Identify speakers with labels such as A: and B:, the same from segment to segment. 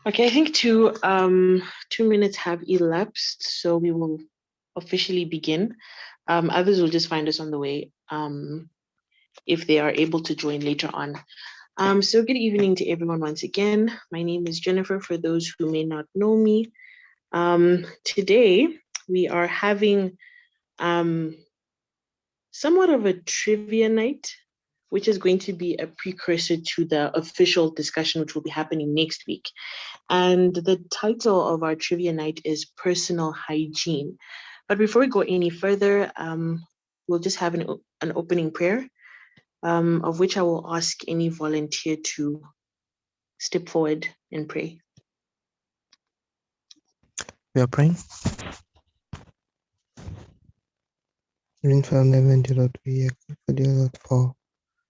A: Okay, I think 2 minutes have elapsed, so we will officially begin. Others will just find us on the way if they are able to join later on. So good evening to everyone once again. My name is Jennifer, for those who may not know me. Today, we are having somewhat of a trivia night, which is going to be a precursor to the official discussion, which will be happening next week. And the title of our trivia night is Personal Hygiene. But before we go any further, we'll just have an opening prayer, of which I will ask any volunteer to step forward and pray.
B: We are praying. In heaven, dear Lord, we are grateful, dear Lord, for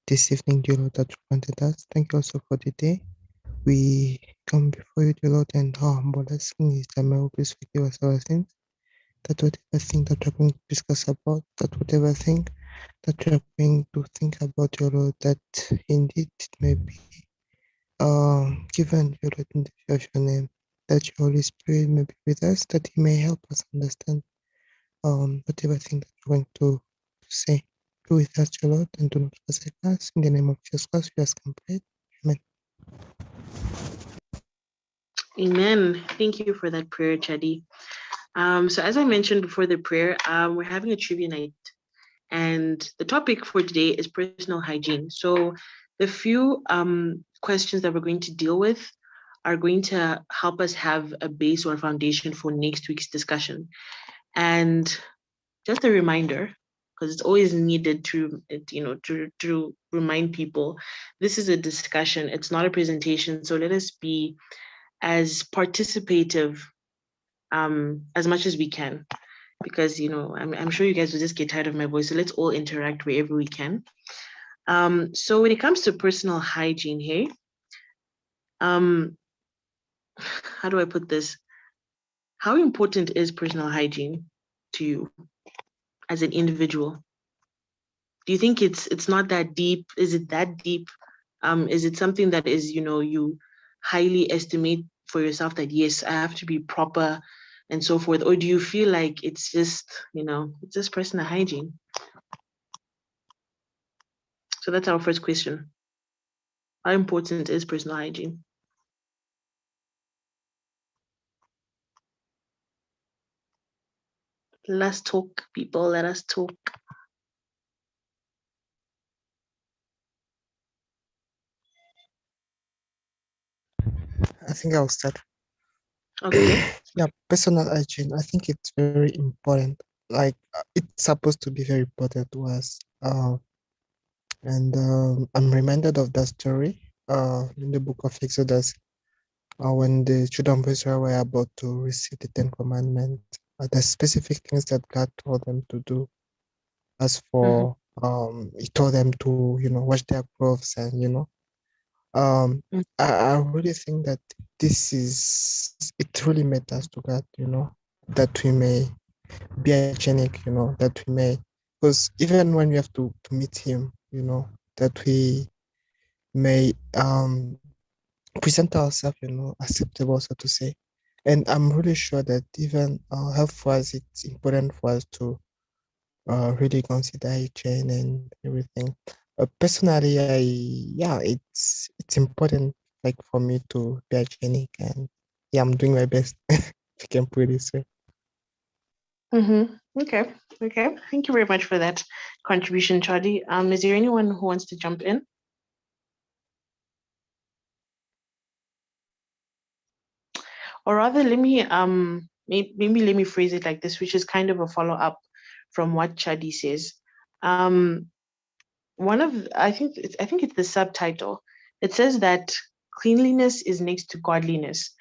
B: this evening, dear Lord, that you granted us. Thank you also for the day. We come before you, dear Lord, and our humble asking is that may you please forgive us our sins. That whatever thing that we're going to discuss about, that whatever thing that we're going to think about, dear Lord, that indeed it may be given, dear Lord, in the fear of your name, that your Holy Spirit may be with us, that He may help us understand whatever thing that we're going to say. Be with us, dear Lord, and do not forsake us. In the name of Jesus Christ, we ask and pray. Amen.
A: Amen. Thank you for that prayer, Chadi. So as I mentioned before the prayer, we're having a trivia night, and the topic for today is personal hygiene. So the few questions that we're going to deal with are going to help us have a base or a foundation for next week's discussion. And just a reminder, because it's always needed to remind people, this is a discussion, it's not a presentation. So let us be as participative as much as we can, because I'm sure you guys will just get tired of my voice. So let's all interact wherever we can. So when it comes to personal hygiene, hey, how do I put this? How important is personal hygiene to you as an individual? Do you think it's not that deep? Is it that deep? Is it something that is, you highly estimate for yourself that yes, I have to be proper and so forth? Or do you feel like it's just, it's just personal hygiene? So that's our first question. How important is personal hygiene? Let's talk, people. Let us talk.
B: I think I'll start.
A: Okay.
B: Yeah, personal hygiene. I think it's very important. Like it's supposed to be very important to us. And I'm reminded of that story in the book of Exodus when the children of Israel were about to receive the Ten Commandments. The specific things that God told them to do. As for He told them to wash their clothes and I really think that it really matters to God, that we may be hygienic, that we may, because even when we have to meet Him, that we may present ourselves, acceptable, so to say. And I'm really sure that even health-wise, it's important for us to really consider hygiene and everything. Personally, it's important, like for me to be hygienic, and yeah, I'm doing my best. If you can put it this way.
A: Okay. Thank you very much for that contribution, Charlie. Is there anyone who wants to jump in? Or rather, let me maybe let me phrase it like this, which is kind of a follow-up from what Chadi says. One of I think it's the subtitle. It says that cleanliness is next to godliness.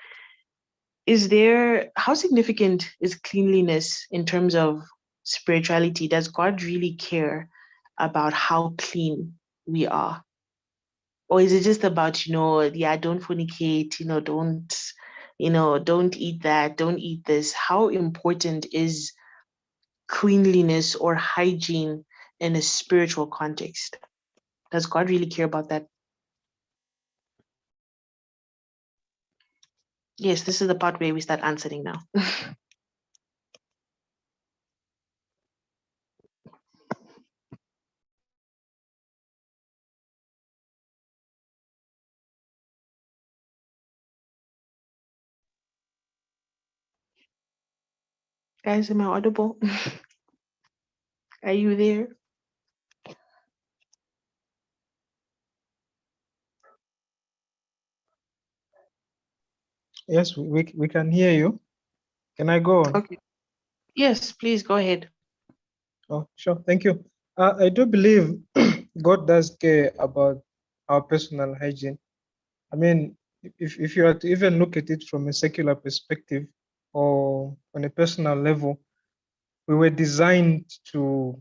A: How significant is cleanliness in terms of spirituality? Does God really care about how clean we are? Or is it just about, don't fornicate, don't eat that, don't eat this? How important is cleanliness or hygiene in a spiritual context? Does God really care about that? Yes, this is the part where we start answering now. Guys, am I audible? Are you there?
B: Yes, we can hear you. Can I go on?
A: Okay. Yes, please go ahead.
B: Oh, sure. Thank you. I do believe God does care about our personal hygiene. I mean, if you are to even look at it from a secular perspective or on a personal level, we were designed to,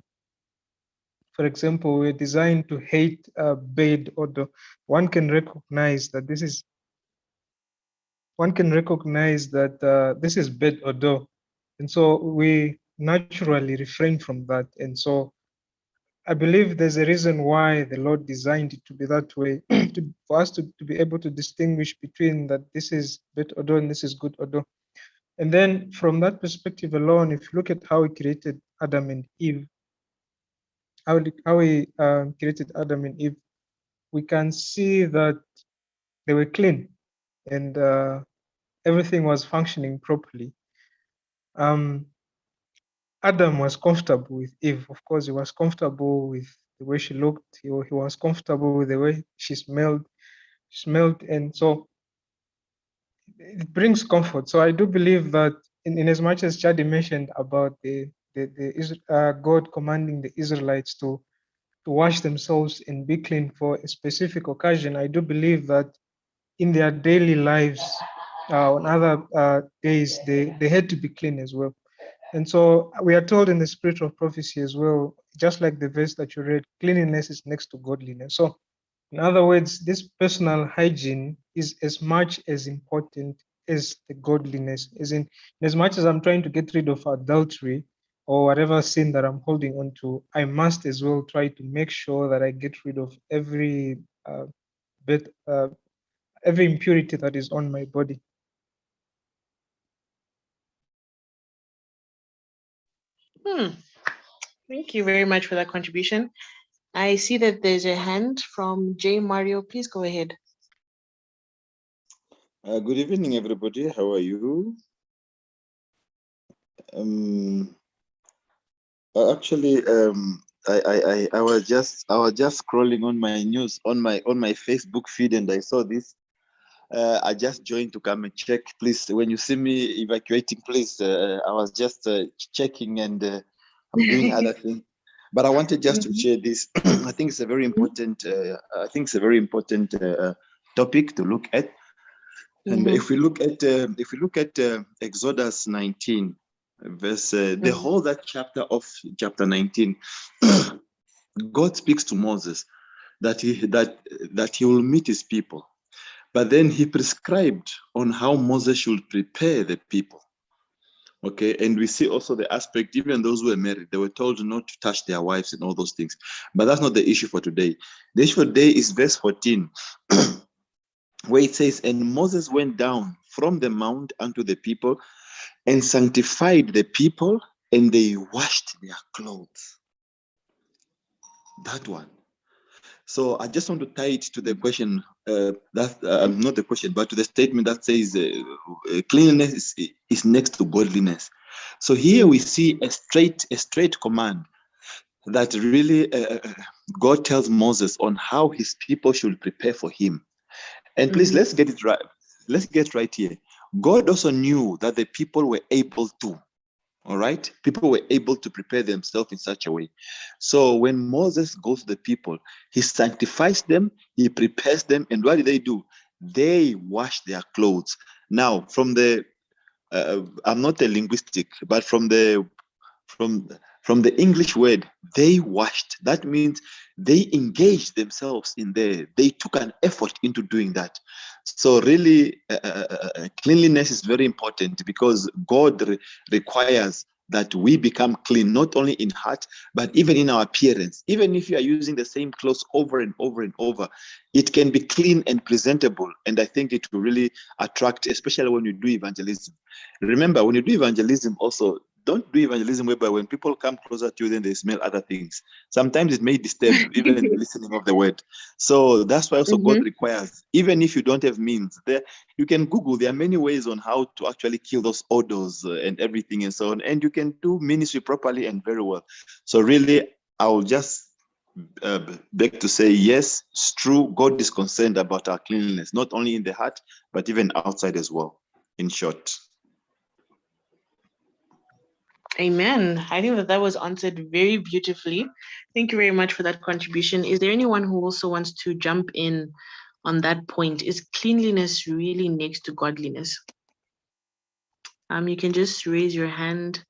B: for example, we were designed to hate bad odor. One can recognize that this is bad odor, and so we naturally refrain from that. And so I believe there's a reason why the Lord designed it to be that way, for us to be able to distinguish between that this is bad odor and this is good odor. And then from that perspective alone, if you look at how He created Adam and Eve, how He created Adam and Eve, we can see that they were clean and everything was functioning properly. Adam was comfortable with Eve. Of course, he was comfortable with the way she looked. He was comfortable with the way she smelled, and so it brings comfort. So I do believe that in as much as Chadi mentioned about God commanding the Israelites to wash themselves and be clean for a specific occasion, I do believe that in their daily lives, on other days, they had to be clean as well. And so we are told in the spirit of prophecy as well, just like the verse that you read, cleanliness is next to godliness. So in other words, this personal hygiene is as much as important as the godliness. In as much as I'm trying to get rid of adultery or whatever sin that I'm holding on to, I must as well try to make sure that I get rid of every bit, every impurity that is on my body.
A: Thank you very much for that contribution. I see that there's a hand from J. Mario. Please go ahead.
C: Good evening, everybody. How are you? Actually, I was just scrolling on my news on my Facebook feed, and I saw this. I just joined to come and check. Please, when you see me evacuating, please. I was just checking, and I'm doing other things. But I wanted just to share this. I think it's a very important. Topic to look at. And if we look at Exodus 19, verse the whole that chapter of chapter 19, God speaks to Moses that he will meet his people, but then he prescribed on how Moses should prepare the people. Okay, and we see also the aspect, even those who were married, they were told not to touch their wives and all those things. But that's not the issue for today. The issue for today is verse 14. Where it says, and Moses went down from the mount unto the people and sanctified the people, and they washed their clothes. That one. So I just want to tie it to the question, not the question, but to the statement that says cleanliness is next to godliness. So here we see a straight command that really God tells Moses on how his people should prepare for him. And please, let's get it right. Let's get right here. God also knew that the people were able to. All right, people were able to prepare themselves in such a way. So when Moses goes to the people, he sanctifies them, he prepares them, and what do? They wash their clothes. Now, from the I'm not a linguistic, but from the English word, they washed. That means they engaged themselves in there. They took an effort into doing that. So really, cleanliness is very important because God requires that we become clean, not only in heart, but even in our appearance. Even if you are using the same clothes over and over and over, it can be clean and presentable. And I think it will really attract, especially when you do evangelism. Remember, when you do evangelism also, don't do evangelism whereby when people come closer to you, then they smell other things. Sometimes it may disturb even listening of the word. So that's why also God requires, even if you don't have means, there you can Google. There are many ways on how to actually kill those odors and everything and so on. And you can do ministry properly and very well. So really, I will just beg to say, yes, it's true. God is concerned about our cleanliness, not only in the heart, but even outside as well, in short.
A: Amen. I think that was answered very beautifully. Thank you very much for that contribution. Is there anyone who also wants to jump in on that point? Is cleanliness really next to godliness? You can just raise your hand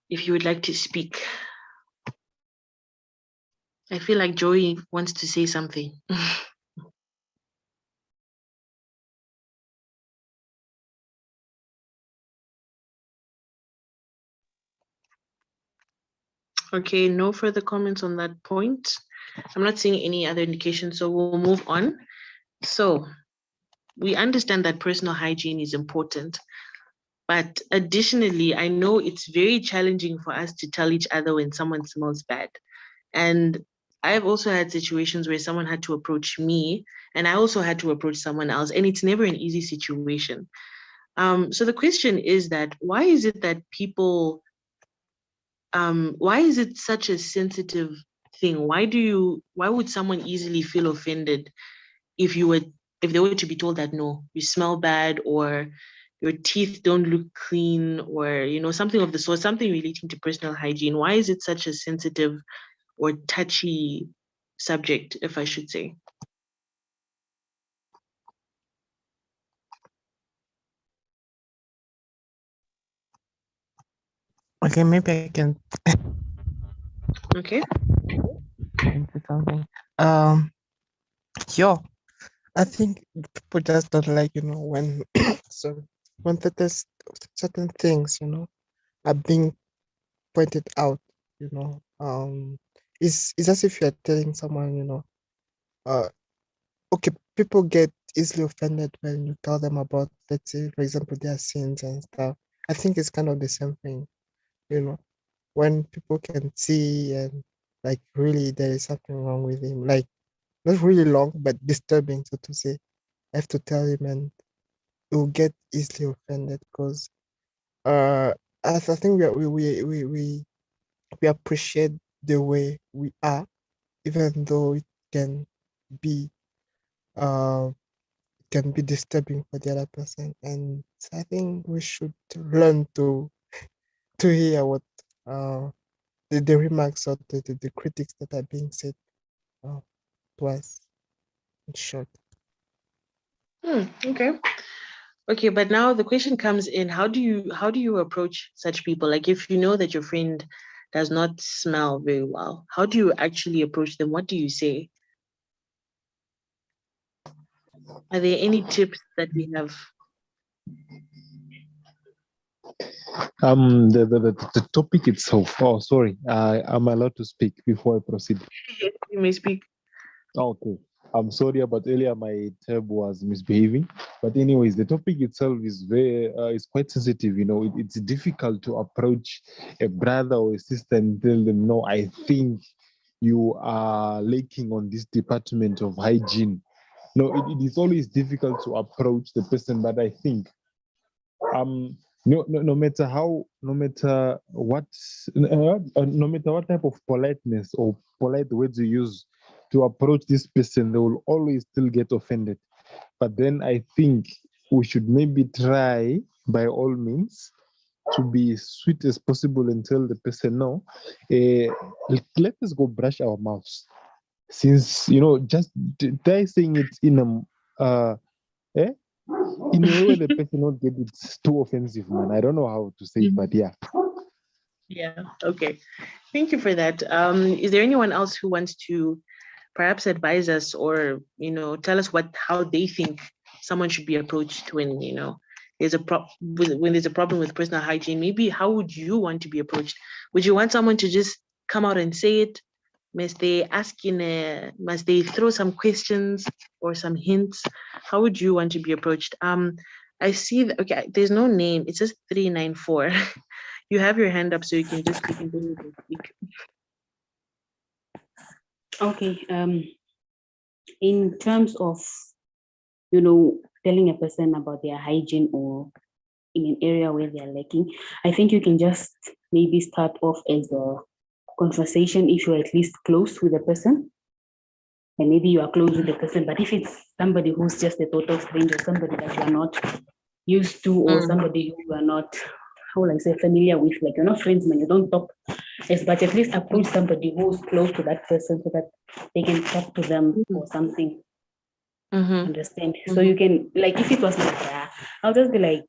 A: if you would like to speak. I feel like Joey wants to say something. Okay, no further comments on that point. I'm not seeing any other indication, so we'll move on. So we understand that personal hygiene is important, but additionally, I know it's very challenging for us to tell each other when someone smells bad. And I've also had situations where someone had to approach me and I also had to approach someone else, and it's never an easy situation. So the question is that why is it that people why is it such a sensitive thing? Why would someone easily feel offended if they were to be told that no, you smell bad, or your teeth don't look clean, or something of the sort, something relating to personal hygiene? Why is it such a sensitive or touchy subject, if I should say?
B: Okay, maybe I can
A: Okay.
B: say something. Yo, I think people just don't like, when sorry, when there's certain things, are being pointed out, it's as if you're telling someone, uh, okay, people get easily offended when you tell them about, let's say, for example, their sins and stuff. I think it's kind of the same thing, when people can see and like really there is something wrong with him, like not really long, but disturbing, so to say. I have to tell him and he'll get easily offended because I think we appreciate the way we are, even though it can be uh disturbing for the other person. And I think we should learn to hear what the remarks or the critics that are being said to us, in short.
A: Okay. Okay, but now the question comes in: how do you approach such people? Like, if you know that your friend does not smell very well, how do you actually approach them? What do you say? Are there any tips that we have?
D: The topic itself. Oh, sorry. I'm allowed to speak before I proceed.
A: You may speak.
D: Okay. I'm sorry about earlier. My tab was misbehaving. But anyways, the topic itself is is quite sensitive. It's difficult to approach a brother or a sister and tell them, no, I think you are lacking on this department of hygiene. No, it is always difficult to approach the person, but I think no matter what type of politeness or polite words you use to approach this person, they will always still get offended. But then I think we should maybe try by all means to be sweet as possible and tell the person, no, let us go brush our mouths. Since just try saying it in in a way where the person won't get it too offensive, man. I don't know how to say it, but yeah.
A: Yeah. Okay. Thank you for that. Is there anyone else who wants to perhaps advise us or tell us how they think someone should be approached when when there's a problem with personal hygiene, maybe how would you want to be approached? Would you want someone to just come out and say it? Must they must they throw some questions or some hints? How would you want to be approached? I see that, okay, there's no name. It says 394. You have your hand up, so you can continue to speak.
E: Okay. In terms of, telling a person about their hygiene or in an area where they're lacking, I think you can just maybe start off as a conversation if you're at least close with the person. And maybe you are close with the person, but if it's somebody who's just a total stranger, somebody that you are not used to, or somebody who you are not, how will I say, familiar with, like you're not friends, man, you don't talk, yes, but at least approach somebody who's close to that person so that they can talk to them or something. Understand? So you can, like, if it was my bra, I'll just be like,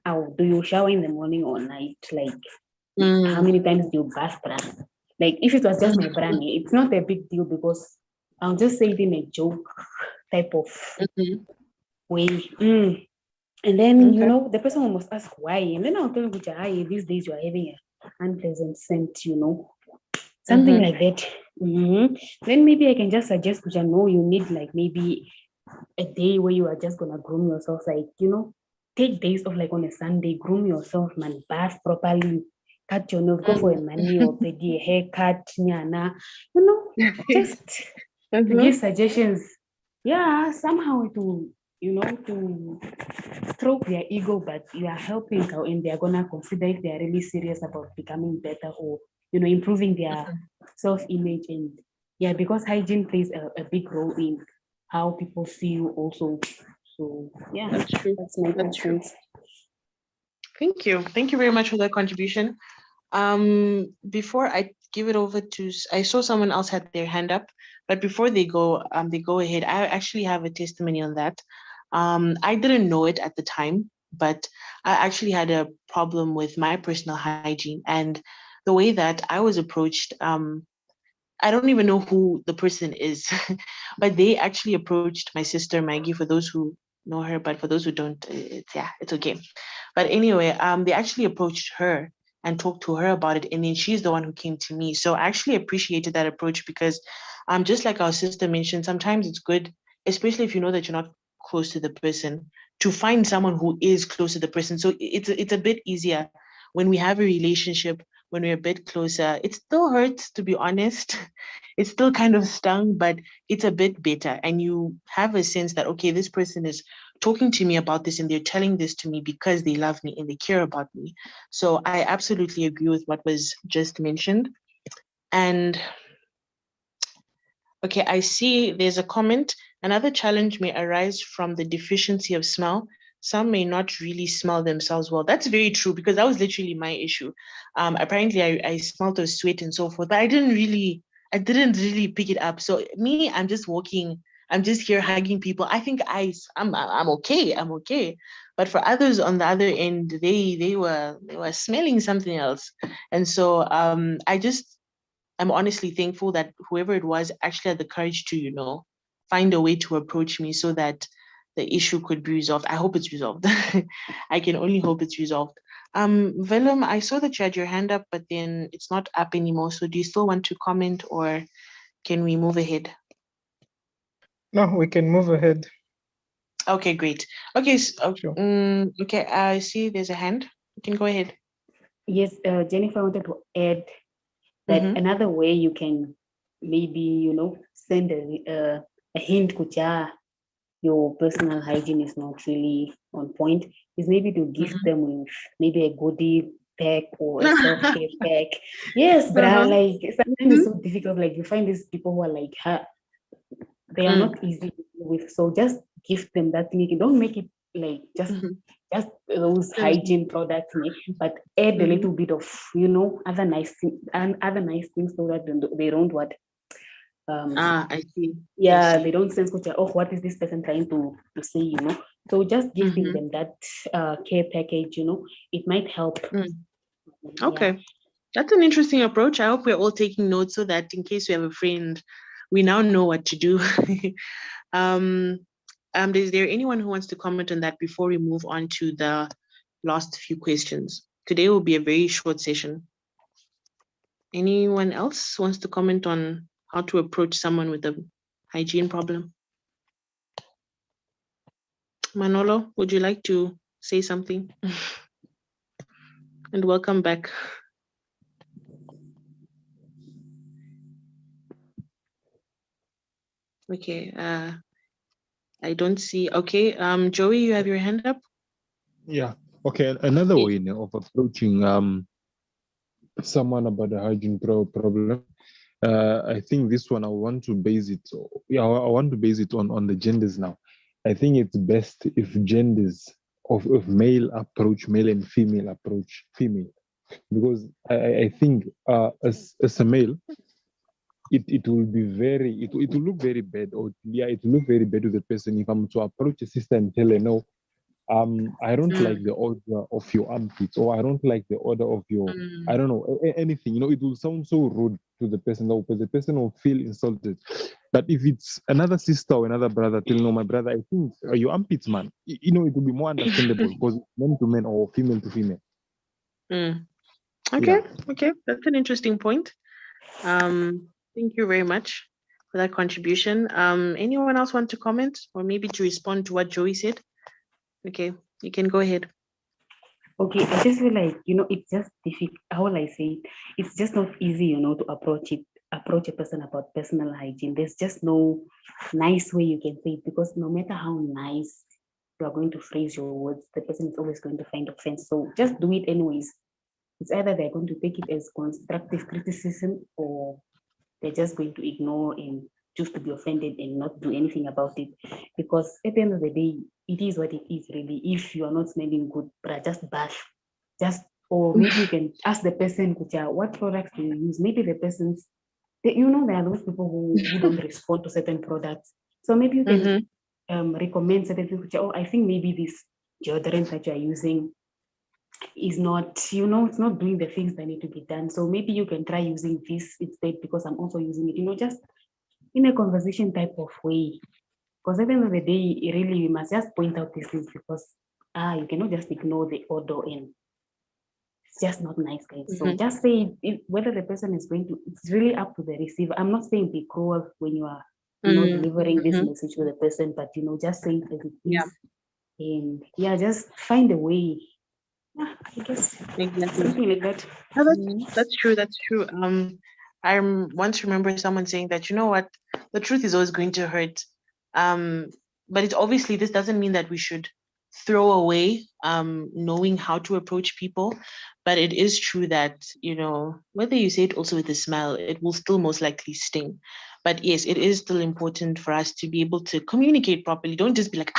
E: "How do you shower in the morning or night? Like, how many times do you bath, bra?" Like, if it was just my bra, it's not a big deal because I'll just say it in a joke type of way. And then, the person will must ask why. And then I'll tell them, these days you are having an unpleasant scent, something like that. Then maybe I can just suggest, no, you need like maybe a day where you are just going to groom yourself. Like, take days off, like on a Sunday, groom yourself, man, bath properly, cut your nails, go for a mani or pedi, a haircut, nyana, just give suggestions. Yeah, somehow it will, to stroke their ego, but you are helping and they're going to consider if they're really serious about becoming better or, improving their self-image. And yeah, because hygiene plays a big role in how people see you also. So yeah,
A: that's true.
E: That's my preference.
A: Thank you. Thank you very much for that contribution. Before I give it over to, I saw someone else had their hand up, but before they go ahead. I actually have a testimony on that. I didn't know it at the time, but I actually had a problem with my personal hygiene and the way that I was approached. I don't even know who the person is, but they actually approached my sister Maggie. For those who know her, but for those who don't, it's okay. But anyway, they actually approached her and talked to her about it, and then she's the one who came to me. So I actually appreciated that approach because, just like our sister mentioned, sometimes it's good, especially if you know that you're not close to the person, to find someone who is close to the person. So it's a bit easier when we have a relationship, when we're a bit closer. It still hurts, to be honest. It's still kind of stung, but it's a bit better. And you have a sense that, okay, this person is talking to me about this and they're telling this to me because they love me and they care about me. So I absolutely agree with what was just mentioned. And okay, I see there's a comment. Another challenge may arise from the deficiency of smell. Some may not really smell themselves well. That's very true because that was literally my issue. Apparently, I smelled of sweat and so forth, but I didn't really pick it up. So me, I'm just walking. I'm just here hugging people. I think I'm okay. I'm okay. But for others on the other end, they were smelling something else. And so I'm honestly thankful that whoever it was actually had the courage to, find a way to approach me so that the issue could be resolved. I hope it's resolved. I can only hope it's resolved. Willem, I saw that you had your hand up, but then it's not up anymore. So do you still want to comment or can we move ahead?
B: No, we can move ahead.
A: Okay, great. Okay,
B: Sure.
A: Okay, I see there's a hand. You can go ahead.
E: Yes, Jennifer, I wanted to add that another way you can maybe, send a hint, kucha, your personal hygiene is not really on point, is maybe to gift them with maybe a goodie pack or a self-care pack. Yes, but like sometimes it's so difficult. Like you find these people who are like, they are not easy to deal with. So just gift them that thing. Don't make it like just those hygiene products, but add a little bit of, other nice things so that they don't what.
A: I see.
E: Yeah,
A: I see.
E: they don't sense what is this person trying to say, So just giving them that care package, it might help.
A: Okay. Yeah. That's an interesting approach. I hope we're all taking notes so that in case we have a friend, we now know what to do. is there anyone who wants to comment on that before we move on to the last few questions? Today will be a very short session. Anyone else wants to comment on how to approach someone with a hygiene problem? Manolo, would you like to say something? And welcome back. Okay, I don't see. Okay, Joey, you have your hand up?
D: Yeah. Okay. Another way of approaching someone about the hygiene problem. I think this one I want to base it. I want to base it on the genders now. I think it's best if genders of male approach male and female approach female, because I think as a male, it will be it will look very bad, or yeah, it will look very bad to the person if I'm to approach a sister and tell her, no, I don't like the odor of your armpits, or I don't like the odor of your, I don't know, anything. It will sound so rude to the person, because the person will feel insulted. But if it's another sister or another brother telling, no, my brother, I think your armpits, man, it will be more understandable because it's man to man or female to female.
A: Okay, okay, that's an interesting point. Thank you very much for that contribution. Anyone else want to comment or maybe to respond to what Joey said? Okay, you can go ahead.
E: Okay, I just feel like, it's just difficult. How will I say it? It's just not easy, to approach a person about personal hygiene. There's just no nice way you can say it, because no matter how nice you are going to phrase your words, the person is always going to find offense. So just do it anyways. It's either they're going to take it as constructive criticism, or they're just going to ignore and choose to be offended and not do anything about it. Because at the end of the day, it is what it is, really. If you are not smelling good, but just bash, or maybe you can ask the person, what products do you use? Maybe the person's, there are those people who don't respond to certain products. So maybe you can recommend certain things, I think maybe this deodorant that you're using is not, it's not doing the things that need to be done. So maybe you can try using this instead, because I'm also using it, just in a conversation type of way. Because at the end of the day, really, we must just point out these things, because you cannot just ignore the odor, and it's just not nice, guys. So just say whether the person is going to, it's really up to the receiver. I'm not saying be cruel when you are delivering this message to the person, but just say it as it is. And just find a way. I guess something like that.
A: That's true. That's true. I once remember someone saying that, you know what, the truth is always going to hurt. But it's obviously, this doesn't mean that we should throw away knowing how to approach people. But it is true that, whether you say it also with a smile, it will still most likely sting. But yes, it is still important for us to be able to communicate properly. Don't just be like,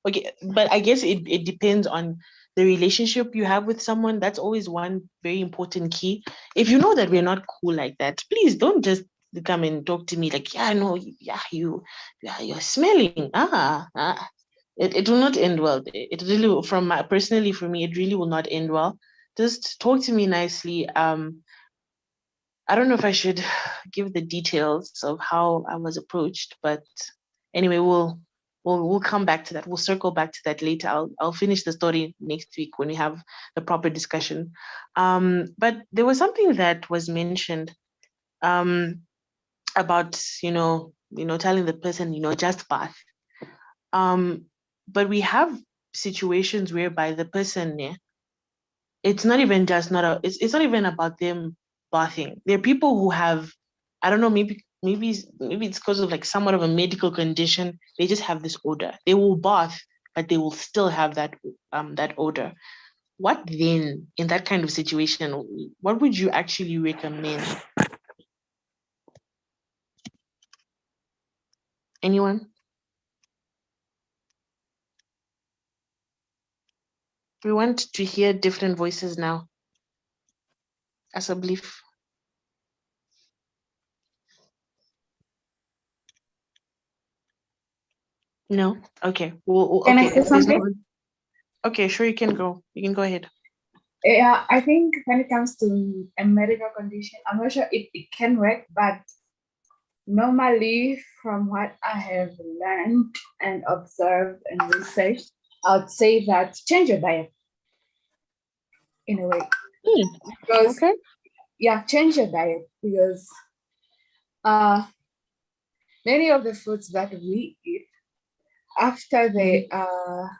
A: okay. But I guess it depends on the relationship you have with someone. That's always one very important key. If you know that we're not cool like that, please don't just come and talk to me like, you're smelling. It will not end well. It really, personally for me, it really will not end well. Just talk to me nicely. I don't know if I should give the details of how I was approached, but anyway, we'll come back to that. We'll circle back to that later. I'll finish the story next week when we have the proper discussion. But there was something that was mentioned about telling the person just bath. But we have situations whereby the person, it's not even it's not even about them bathing. There are people who have, I don't know, maybe it's because of like somewhat of a medical condition. They just have this odor. They will bath, but they will still have that odor. What then, in that kind of situation, what would you actually recommend? Anyone? We want to hear different voices now. As a belief. No? Okay.
F: Can I say something?
A: Okay, sure, you can go. You can go ahead.
F: Yeah, I think when it comes to a medical condition, I'm not sure it can work, but normally, from what I have learned and observed and researched, I would say that change your diet in a way. Because
A: Okay.
F: change your diet because many of the foods that we eat after they are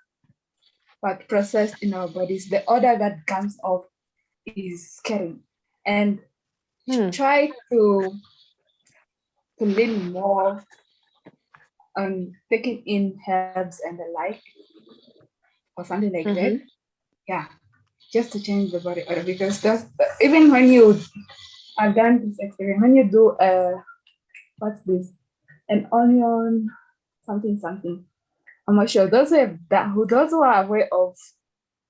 F: processed in our bodies, the odor that comes off is scary. And try to lean more on taking in herbs and the like, or something like that. Yeah, just to change the body odor, because that's even when you I've done this experience, when you do what's this, an onion something. I'm not sure those who are aware of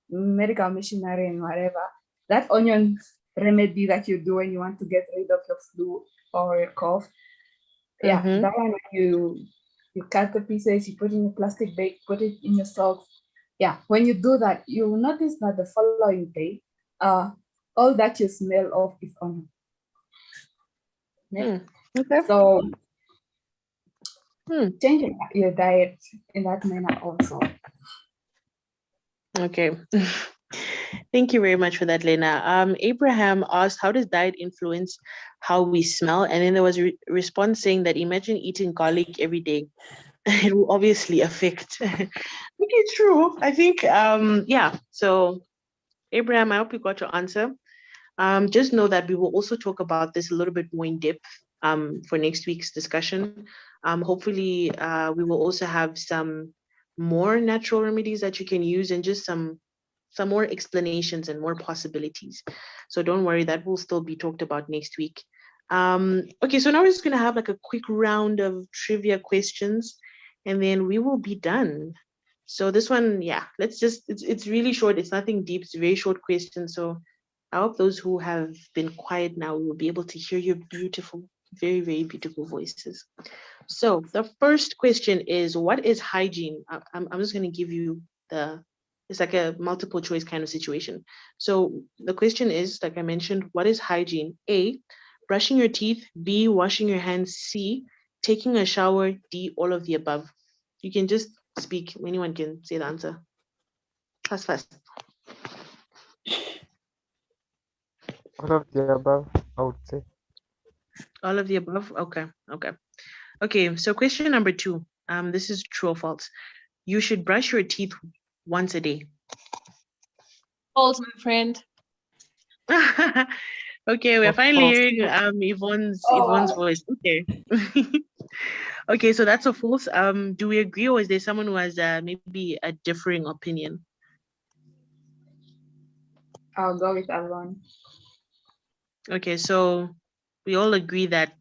F: medical machinery and whatever, that onion remedy that you do when you want to get rid of your flu or your cough. Yeah, that one, you cut the pieces, you put in a plastic bag, put it in your socks. Yeah, when you do that, you will notice that the following day, all that you smell of is onion. Yeah.
A: Okay.
F: So change your diet in that manner also.
A: Okay. Thank you very much for that, Lena. Abraham asked, how does diet influence how we smell? And then there was a response saying that imagine eating garlic every day. It will obviously affect. Okay, true. I think, yeah. So, Abraham, I hope you got your answer. Just know that we will also talk about this a little bit more in depth for next week's discussion. Hopefully, we will also have some more natural remedies that you can use and just some more explanations and more possibilities. So don't worry, that will still be talked about next week. Okay, so now we're just going to have like a quick round of trivia questions and then we will be done. So this one, yeah, it's really short. It's nothing deep. It's a very short question. So I hope those who have been quiet now will be able to hear your beautiful, very, very beautiful voices. So the first question is, what is hygiene? I'm just going to give you it's like a multiple choice kind of situation. So the question is, like I mentioned, what is hygiene? A, brushing your teeth. B, washing your hands. C, taking a shower. D, all of the above. You can just speak. Anyone can say the answer. Fast.
B: All of the above, I would say.
A: All of the above? Okay, so question number 2. This is true or false. You should brush your teeth once a day.
G: False, my friend.
A: Okay, we're
B: Of
A: finally
B: course.
A: hearing Yvonne's voice. Okay. Okay, so that's a false. Do we agree, or is there someone who has maybe a differing opinion?
F: I'll go with Alon.
A: Okay, so we all agree that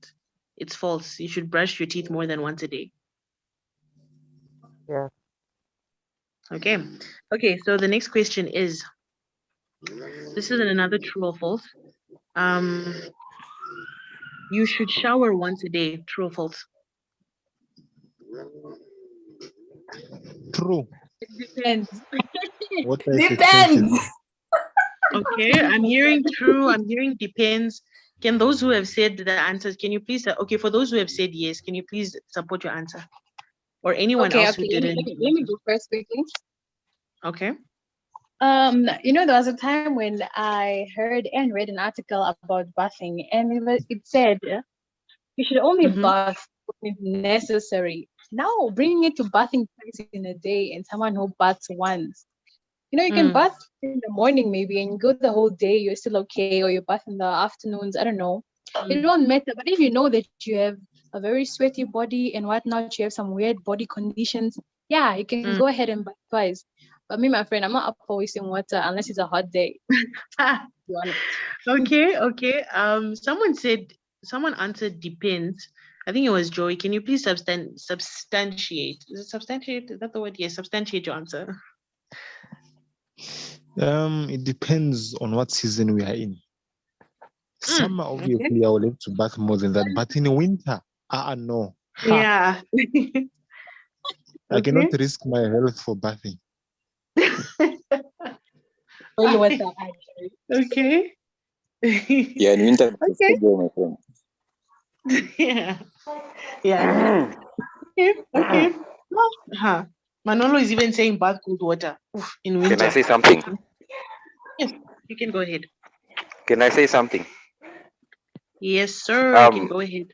A: it's false. You should brush your teeth more than once a day.
B: Yeah.
A: Okay, so the next question is, this is another true or false. You should shower once a day. True or false?
D: True.
G: It depends.
D: What type of
F: Depends.
A: Okay, I'm hearing true. I'm hearing depends. Can those who have said the answers, can you please, okay, for those who have said yes, can you please support your answer? Or anyone else who didn't?
G: Let me go first quickly.
A: Okay.
G: There was a time when I heard and read an article about bathing, and it said you should only bath when it's necessary. Now, bringing it to bathing twice in a day and someone who baths once, you can bath in the morning maybe and you go the whole day, you're still okay, or you bath in the afternoons, I don't know. It won't matter. But if you know that you have a very sweaty body and whatnot, you have some weird body conditions, yeah, you can go ahead and bath twice. But me, my friend, I'm not up for wasting water unless it's a hot day.
A: Okay. Someone answered depends. I think it was Joey. Can you please substantiate? Is it substantiate? Is that the word? Yes, substantiate your answer.
D: It depends on what season we are in. Summer, obviously, I will have to bath more than that. But in winter, no.
A: Yeah.
D: I cannot risk my health for bathing.
A: Okay.
C: Yeah, in winter, my friend.
A: Yeah. Yeah. Okay. Huh. Manolo is even saying bath cold water. Oof, in winter.
H: Can I say something?
A: Yes, you can go ahead.
H: Can I say something?
A: Yes, sir. You can
H: Um,
A: go ahead.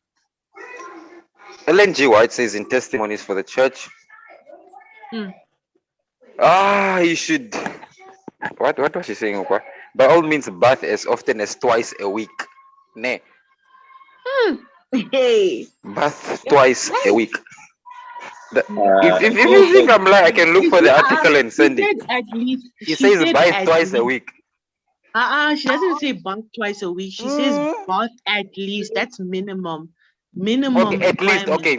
H: Ellen G. White says in Testimonies for the Church,
A: Hmm.
H: you should. What was she saying? Okwa? By all means, bath as often as twice a week. Ne,
A: Hey.
H: bath twice a week. If
C: Uh,
H: you think I'm lying, I can look for the article and
A: She
H: send it.
A: said at least.
H: It
A: She
H: says
A: said
H: bath
A: at
H: twice a
A: least.
H: week.
A: She doesn't say bath twice a week. She says bath at least. That's minimum. Minimum
H: Okay, at least.
A: requirement.
H: Okay,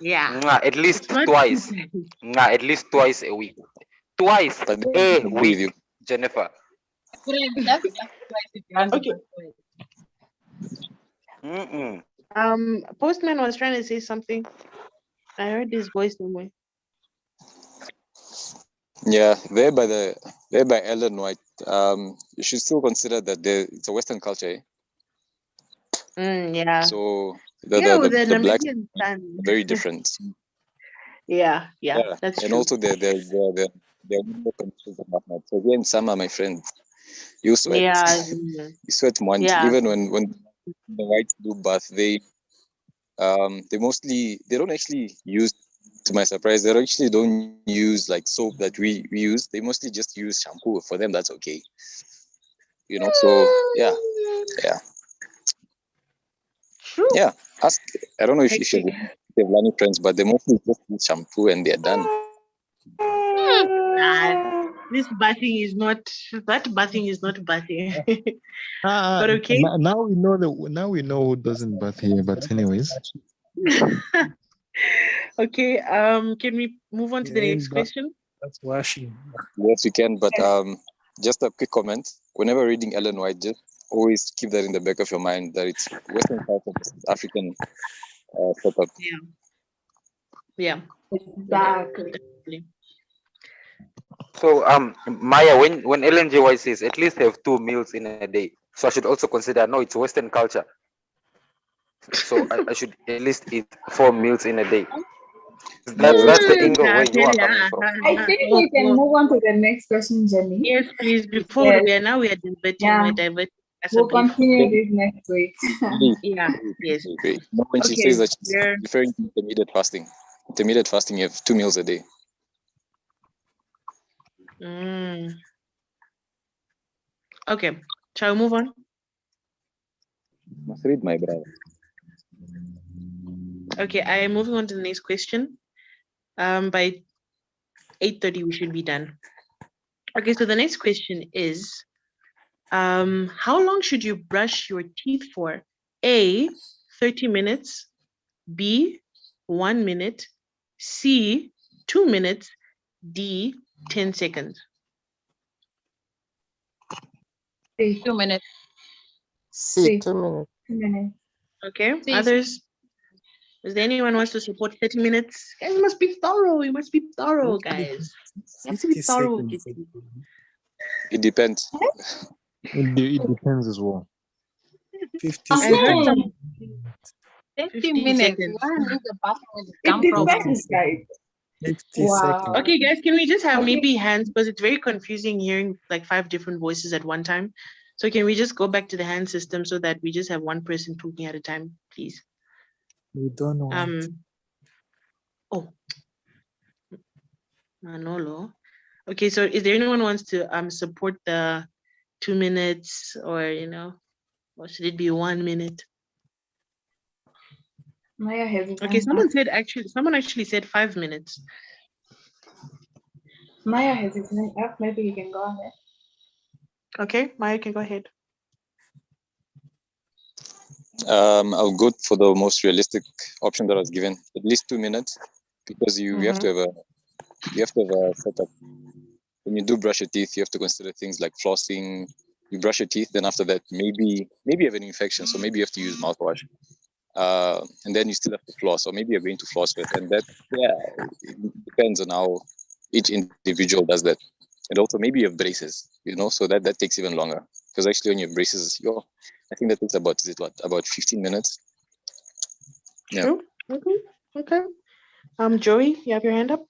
A: Yeah.
H: at least
A: It's not
H: twice. At least twice a week. Twice
C: but then I
H: a
C: agree with you.
H: week, Jennifer.
G: Friend, that's twice if you want to
A: Okay.
G: bath twice.
A: Postman was trying to say something. I heard his voice somewhere.
I: Yeah, there by Ellen White. You should still consider that it's a Western culture.
A: Yeah.
I: So
A: Yeah, with the
I: the blacks
A: Namibian
I: are
A: sun.
I: very different.
A: Yeah, that's
I: And
A: true.
I: also they're more conditions and whatnot. So here in summer, my friend, you sweat.
A: Yeah.
I: You sweat much.
A: Yeah.
I: Even when the whites do bath, they don't actually use, to my surprise, they actually don't use like soap that we use. They mostly just use shampoo. For them, that's okay. So yeah.
A: True.
I: Yeah, I don't know if
A: Hectic.
I: they have any friends, but they mostly just use shampoo and they're done.
A: This bathing is not bathing. But okay.
D: Now we know who doesn't bath here. But anyways,
A: Okay. Can we move on to the next question?
B: That's washing.
I: Yes, we can, but just a quick comment. Whenever reading Ellen White, just always keep that in the back of your mind that it's Western culture versus African setup.
A: Yeah.
F: Exactly.
A: Definitely.
H: So Maya, when Ellen G. White says at least have 2 meals in a day, so I should also consider no, it's Western culture. So I should at least eat 4 meals in a day. That's the angle where you are coming from.
F: I think we can move on to the next question, Jenny.
A: Yes, please. Before
F: Yes.
A: we are diverting.
F: Yeah.
A: We're diverting.
F: We'll continue this next week.
A: Yeah. Yes.
I: Great. No, when she says that she's referring to intermediate fasting. Intermediate fasting, you have 2 meals a day.
A: Okay. Shall we move on?
I: Must read, my brother.
A: Okay, I am moving on to the next question. By 8:30 we should be done. Okay, so the next question is, how long should you brush your teeth for? A, 30 minutes, B, 1 minute, C, 2 minutes, D, 10 seconds.
G: 2 minutes.
B: See, 2 minutes.
F: 2 minutes.
A: Okay,
G: See.
A: others? Is there anyone who wants to support 30 minutes? Guys, you must be thorough. You must be thorough, guys. You have to be
B: 50
A: thorough.
B: seconds.
I: It depends.
D: it depends as well.
B: 50
A: I heard
B: seconds.
A: some
G: 30
A: 50
G: minutes.
A: seconds.
G: Why leave the bathroom with the
F: It
G: gum from
F: depends, guys.
B: 50
F: Wow.
B: seconds.
A: Okay, guys, can we just have
F: Okay.
A: maybe hands, because it's very confusing hearing like 5 different voices at one time. So can we just go back to the hand system so that we just have one person talking at a time, please?
B: We don't want.
A: Oh, Manolo. Okay, so is there anyone who wants to support the 2 minutes, or or should it be 1 minute?
F: Maya has it.
A: Okay, someone actually said 5 minutes.
F: Maya has his hand up. Maybe you can go ahead.
A: Okay, Maya can go ahead.
I: I'll go for the most realistic option that I was given. At least 2 minutes, because you have to have a setup. When you do brush your teeth, you have to consider things like flossing. You brush your teeth, then after that, maybe you have an infection, so maybe you have to use mouthwash. And then you still have to floss, or maybe you're going to floss with, and that it depends on how each individual does that. And also maybe you have braces, so that takes even longer, because actually when you have braces, I think that takes about 15 minutes. Yeah.
A: True. Okay. Okay. Joey, you have your hand up?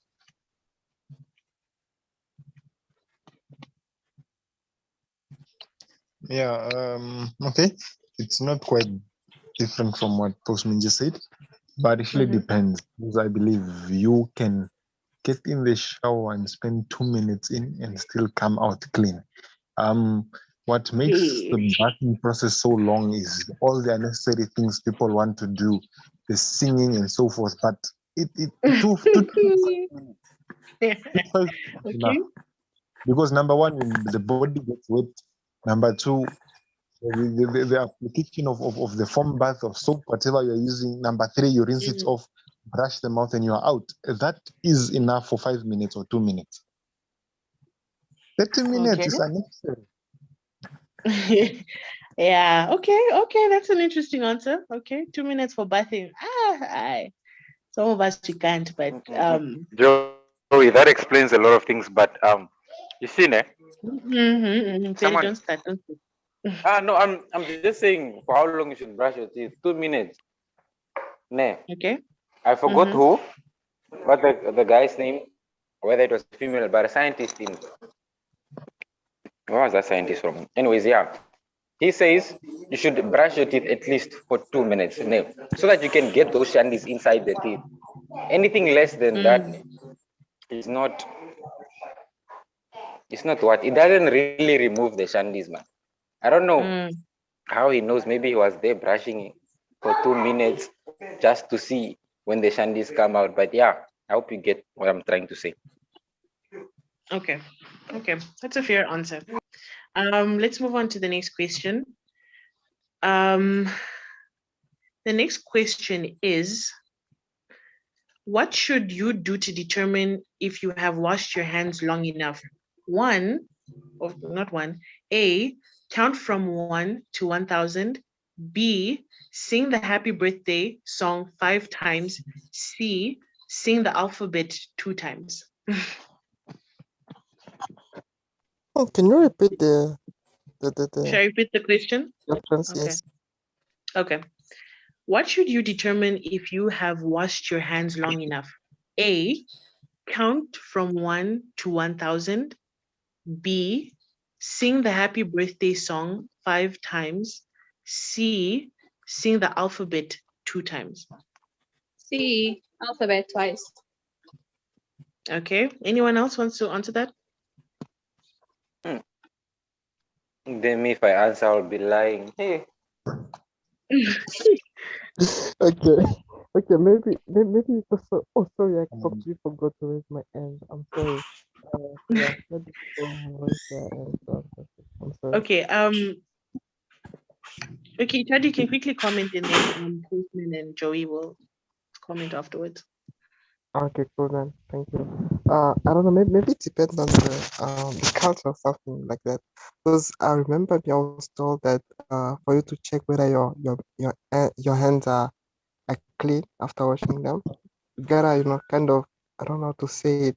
D: Yeah, okay. It's not quite different from what Postman just said, but it really
A: Mhm.
D: depends. Because I believe you can get in the shower and spend 2 minutes in and still come out clean. What makes the bathing process so long is all the unnecessary things people want to do, the singing and so forth. But it two to 5 minutes is enough.
A: Okay.
D: Because number one, the body gets wet. Number two, the application of the foam bath of soap, whatever you're using. Number three, you rinse it
A: Mhm.
D: off, brush the mouth, and you're out. That is enough for 5 minutes or 2 minutes. 30 minutes
A: Okay.
D: is unnecessary.
A: Yeah. Okay. That's an interesting answer. Okay. 2 minutes for bathing. Aye. Some of us we can't, but
H: Joey, that explains a lot of things. But you see, ne?
A: Tell
H: Someone.
A: don't start.
H: No, I'm just saying for how long you should brush your teeth. 2 minutes. Ne?
A: Okay.
H: I forgot who, what the guy's name, whether it was female, but a scientist in. Where was that scientist from? Anyways, yeah. He says you should brush your teeth at least for 2 minutes, ne? So that you can get those shandies inside the teeth. Anything less than that is not. It's not what it doesn't really remove the shandies, man. I don't know how he knows. Maybe he was there brushing for 2 minutes just to see when the shandies come out. But yeah, I hope you get what I'm trying to say.
A: Okay. That's a fair answer. Let's move on to the next question. The next question is, what should you do to determine if you have washed your hands long enough? A, count from 1 to 1,000. B, sing the happy birthday song 5 times. C, sing the alphabet 2 times.
B: Oh, can you repeat the
A: Should I repeat the question?
B: reference?
A: Okay.
B: Yes.
A: Okay. What should you determine if you have washed your hands long enough? A, count from 1 to 1,000. B, sing the happy birthday song 5 times. C, sing the alphabet 2 times.
G: C, alphabet twice.
A: Okay. Anyone else wants to answer that?
H: Then if I answer, I'll be lying. Hey.
B: Okay. Okay. Maybe. Also, oh, sorry. I completely forgot to raise my hand. I'm sorry. Yeah. Let me go raise their hand. I'm sorry.
A: Okay. Okay, Chad, you can quickly comment and then Postman and Joey will comment afterwards.
B: Okay, cool then. Thank you. I don't know. Maybe it depends on the culture or something like that. Because I remember I was told that for you to check whether your hands are clean after washing them, you gotta kind of, I don't know how to say it.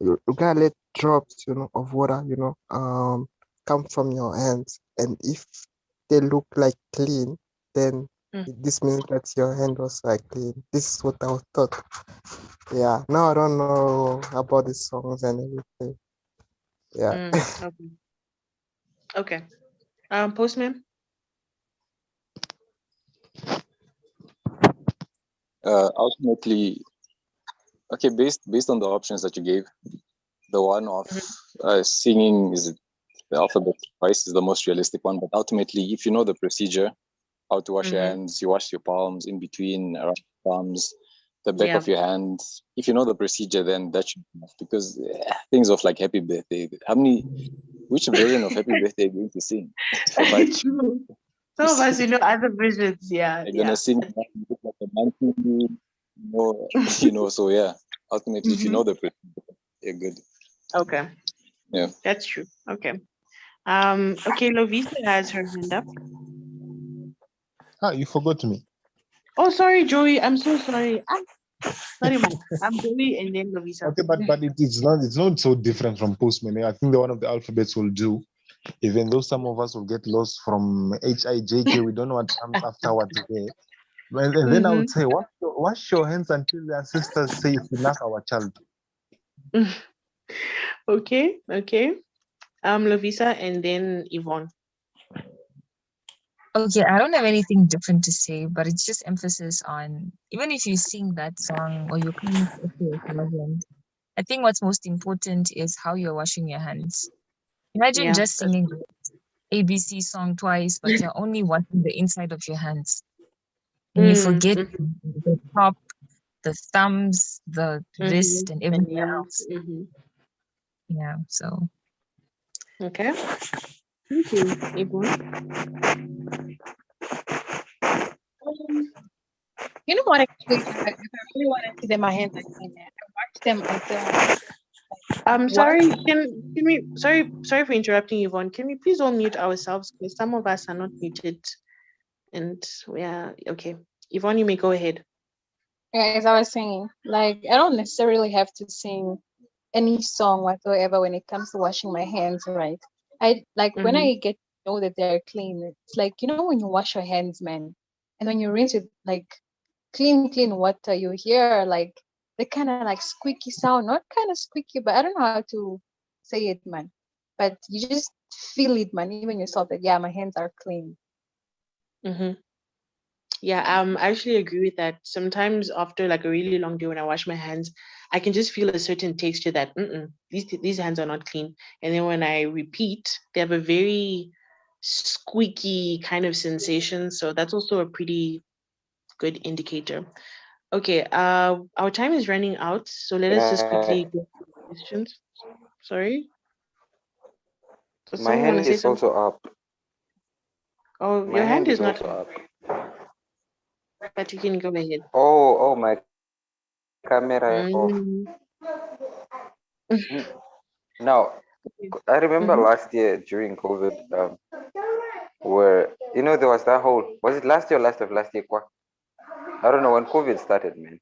B: You gotta let drops of water come from your hands, and if they look like clean, then this means that your hand was clean. This is what I was taught. Yeah, now I don't know about the songs and everything. Yeah.
A: Okay. Postman?
I: Ultimately, okay, based on the options that you gave, the one of singing is the alphabet twice is the most realistic one. But ultimately, if you know the procedure, how to wash your hands, you wash your palms in between, around your thumbs, the back of your hands. If you know the procedure, then that should be enough. Because things of like happy birthday, which version of happy birthday are you going to sing? But
A: Some of us, other versions. Yeah.
I: You're gonna sing like a monkey, so yeah. Ultimately, if you know the procedure, you're good.
A: Okay.
I: Yeah.
A: That's true. Okay. Okay, Lovisa has her hand up.
D: You forgot me.
A: Oh, sorry, Joey. I'm so sorry. Sorry, man. I'm Joey and then Lovisa.
D: Okay, but it's not so different from Postman. I think the one of the alphabets will do. Even though some of us will get lost from HIJK, we don't know what comes afterwards there. And then I would say, wash your hands until your sisters say it's enough, our child.
A: Okay. Lovisa and then Yvonne.
J: Okay, I don't have anything different to say, but it's just emphasis on even if you sing that song or you come to a husband, I think what's most important is how you're washing your hands. Imagine just singing the ABC song twice, but you're only washing the inside of your hands. And you forget the top, the thumbs, the wrist, and everything else. Yeah, so.
A: Okay. Thank you, Yvonne.
G: You know what? Actually, if I really want to see them, my hands are clean. I watch them until.
A: I'm sorry. Can we? Sorry for interrupting, Yvonne. Can we please all mute ourselves because some of us are not muted, and yeah, okay. Yvonne, you may go ahead.
G: Yeah, as I was saying, like I don't necessarily have to sing any song whatsoever when it comes to washing my hands, right? I like when I get to know that they're clean. It's like when you wash your hands, man, and when you rinse it like clean water, you hear like the kind of like squeaky sound, not kind of squeaky, but I don't know how to say it, man. But you just feel it, man. Even yourself that my hands are clean.
A: Yeah, I actually agree with that. Sometimes after like a really long day when I wash my hands, I can just feel a certain texture that these hands are not clean. And then when I repeat, they have a very squeaky kind of sensation. So that's also a pretty good indicator. Okay, our time is running out, so let us just quickly go through the questions. Sorry? Does
H: My
A: someone want to
H: hand
A: say
H: is
A: something?
H: also up.
A: Oh,
H: My
A: your hand
H: hand
A: is
H: is
A: not
H: also
A: up,
H: up.
A: but you can go ahead.
H: Oh, my camera off. Now, I remember last year during COVID, where there was that whole, was it last year or last of last year? I don't know when COVID started, man.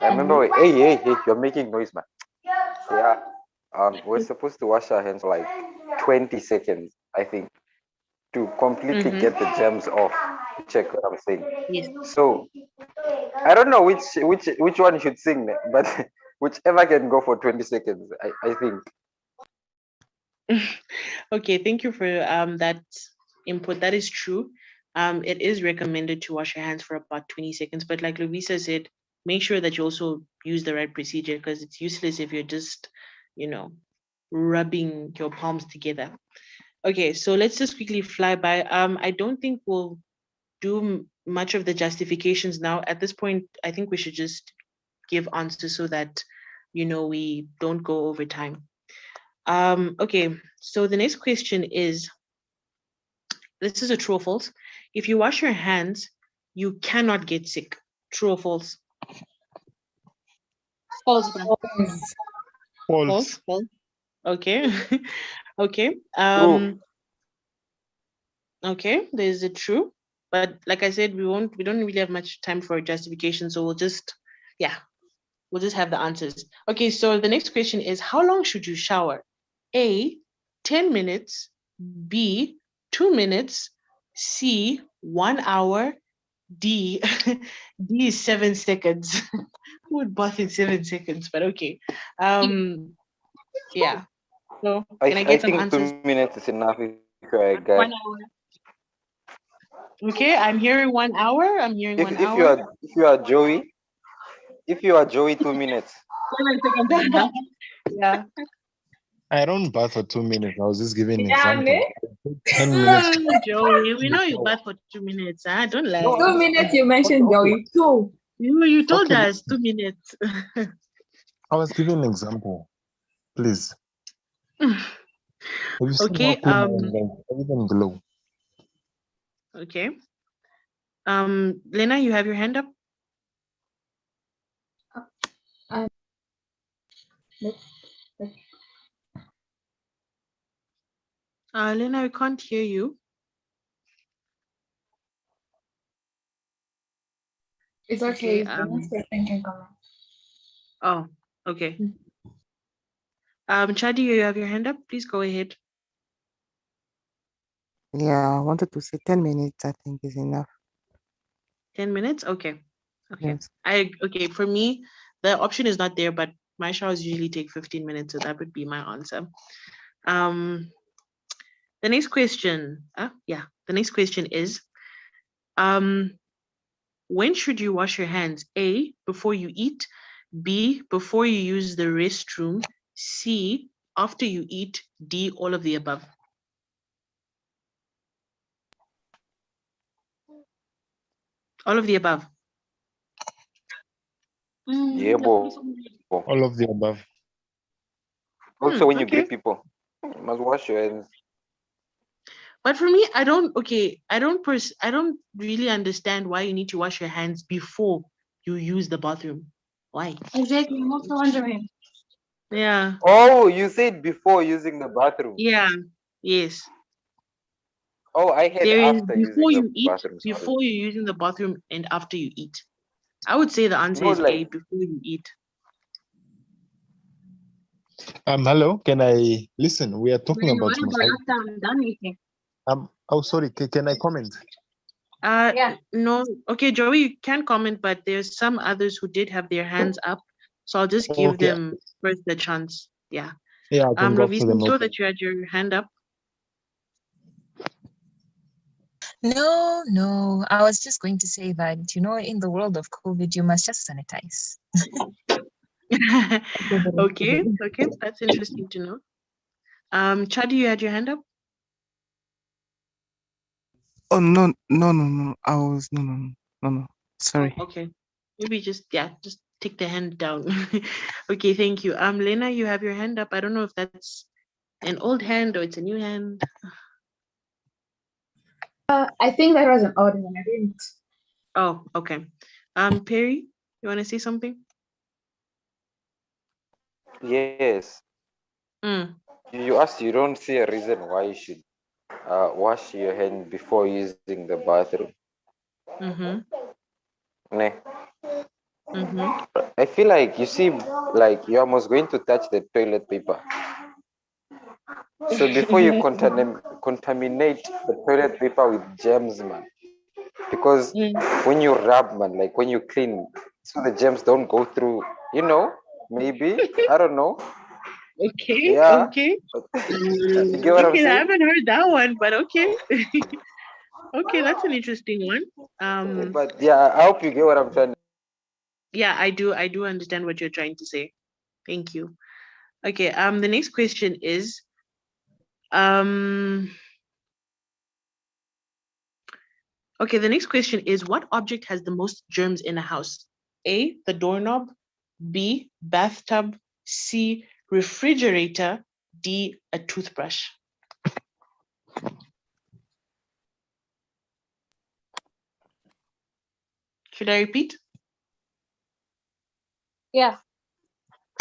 H: I remember, hey, you're making noise, man. Yeah, we're supposed to wash our hands for like 20 seconds, I think, to completely get the germs off. Check what I'm saying.
A: Yes.
H: So I don't know which one should sing, but whichever can go for 20 seconds, I think.
A: Okay, thank you for that input. That is true. It is recommended to wash your hands for about 20 seconds, but like Louisa said, make sure that you also use the right procedure because it's useless if you're just, rubbing your palms together. Okay, so let's just quickly fly by. I don't think we'll do much of the justifications now. At this point, I think we should just give answers so that, we don't go over time. Okay, so the next question is, this is a true or false. If you wash your hands, you cannot get sick. True or false?
G: False.
A: False. Okay. Okay.
H: True.
A: Okay, there's a true. But like I said, we don't really have much time for justification, so we'll just have the answers. Okay, so the next question is, how long should you shower? A, 10 minutes, B, 2 minutes, C, 1 hour, D, D is 7 seconds. Who would bath in 7 seconds? But okay. Yeah. So can I get some
H: think
A: answers?
H: 2 minutes is enough if you're a guy.
G: 1 hour.
A: Okay, I'm hearing 1 hour. I'm hearing 1
H: If
A: hour.
H: if you are Joey, 2 minutes.
A: 7 seconds. Yeah.
D: I don't bath for 2 minutes. I was just giving an
F: Yeah,
D: example.
F: me?
D: 10 minutes.
A: Joey, we know you bath for 2 minutes. Don't lie.
F: 2 minutes you mentioned, Joey. 2.
A: You told
D: Okay.
A: us 2 minutes.
D: I was giving an example. Please. Have you seen
A: Okay.
D: how clean I am? Even glow.
A: Okay. Lena, you have your hand up. Lena, we can't hear you.
F: It's okay.
A: Okay,
F: The next person can come.
A: Oh, okay. Chadi, you have your hand up. Please go ahead.
B: Yeah, I wanted to say 10 minutes, I think, is enough.
A: 10 minutes? Okay. Okay.
B: Yes.
A: Okay, for me, the option is not there, but my showers usually take 15 minutes, so that would be my answer. The next question, the next question is, when should you wash your hands? A, before you eat, B, before you use the restroom, C, after you eat, D, all of the above. All of the above.
H: Yeah,
D: All of the above.
H: Also, when you
A: Okay.
H: greet people, you must wash your hands.
A: But for me, I don't really understand why you need to wash your hands before you use the bathroom. Why?
G: Exactly. I'm also wondering.
A: Yeah.
H: Oh, you said before using the bathroom.
A: Yeah. Yes.
H: Oh, I had
A: There is
H: after
A: before
H: using the
A: you eat,
H: bathroom. Sorry.
A: before you're using the bathroom, and after you eat. I would say the answer
H: No,
A: is A,
H: like
A: before you eat.
D: Hello, can I listen? We are talking
G: Really,
D: about
G: what about after I'm done eating?
D: oh, sorry, can I comment?
G: Yeah.
A: No. Okay, Joey, you can comment, but there's some others who did have their hands up, so I'll just give
D: Okay,
A: them first the chance. Yeah.
D: yeah, I can go
A: Lovisa,
D: for them.
A: I saw
D: Okay.
A: that you had your hand up.
J: No. I was just going to say that, in the world of COVID, you must just sanitize.
A: Okay, that's interesting to know. Chadi, you had your hand up?
B: Oh no. I was no. Sorry.
A: Okay. Maybe just take the hand down. Okay, thank you. Lena, you have your hand up. I don't know if that's an old hand or it's a new hand.
F: I think that was an odd one. I didn't.
A: Oh, okay. Perry, you want to say something?
H: yes. You asked. You don't see a reason why you should wash your hand before using the bathroom. Ne? I feel like you see, like you're almost going to touch the toilet paper. So before you contaminate the toilet paper with germs, man, because when you rub, man, like when you clean, so the germs don't go through. Maybe I don't know.
A: Okay.
H: Yeah,
A: Okay.
H: you get what I'm
A: Okay, I
H: saying?
A: haven't heard that one, but okay. Okay, that's an interesting one.
H: But yeah, I hope you get what I'm trying.
A: Yeah, I do understand what you're trying to say. Thank you. Okay, the next question is, okay, the next question is, what object has the most germs in a house? A, the doorknob, B, bathtub, C, refrigerator, D, a toothbrush. Should I repeat?
G: Yeah.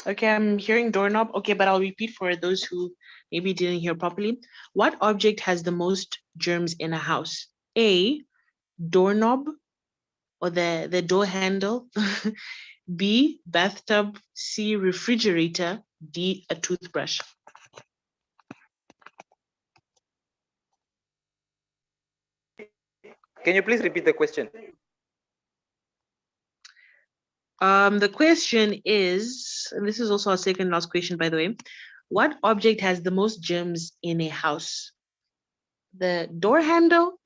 A: Okay, I'm hearing doorknob. Okay, but I'll repeat for those who maybe didn't hear properly. What object has the most germs in a house? A, doorknob or the door handle. B, bathtub. C, refrigerator. D, a toothbrush.
H: Can you please repeat the question?
A: The question is, and this is also our second last question, by the way. What object has the most germs in a house? The door handle,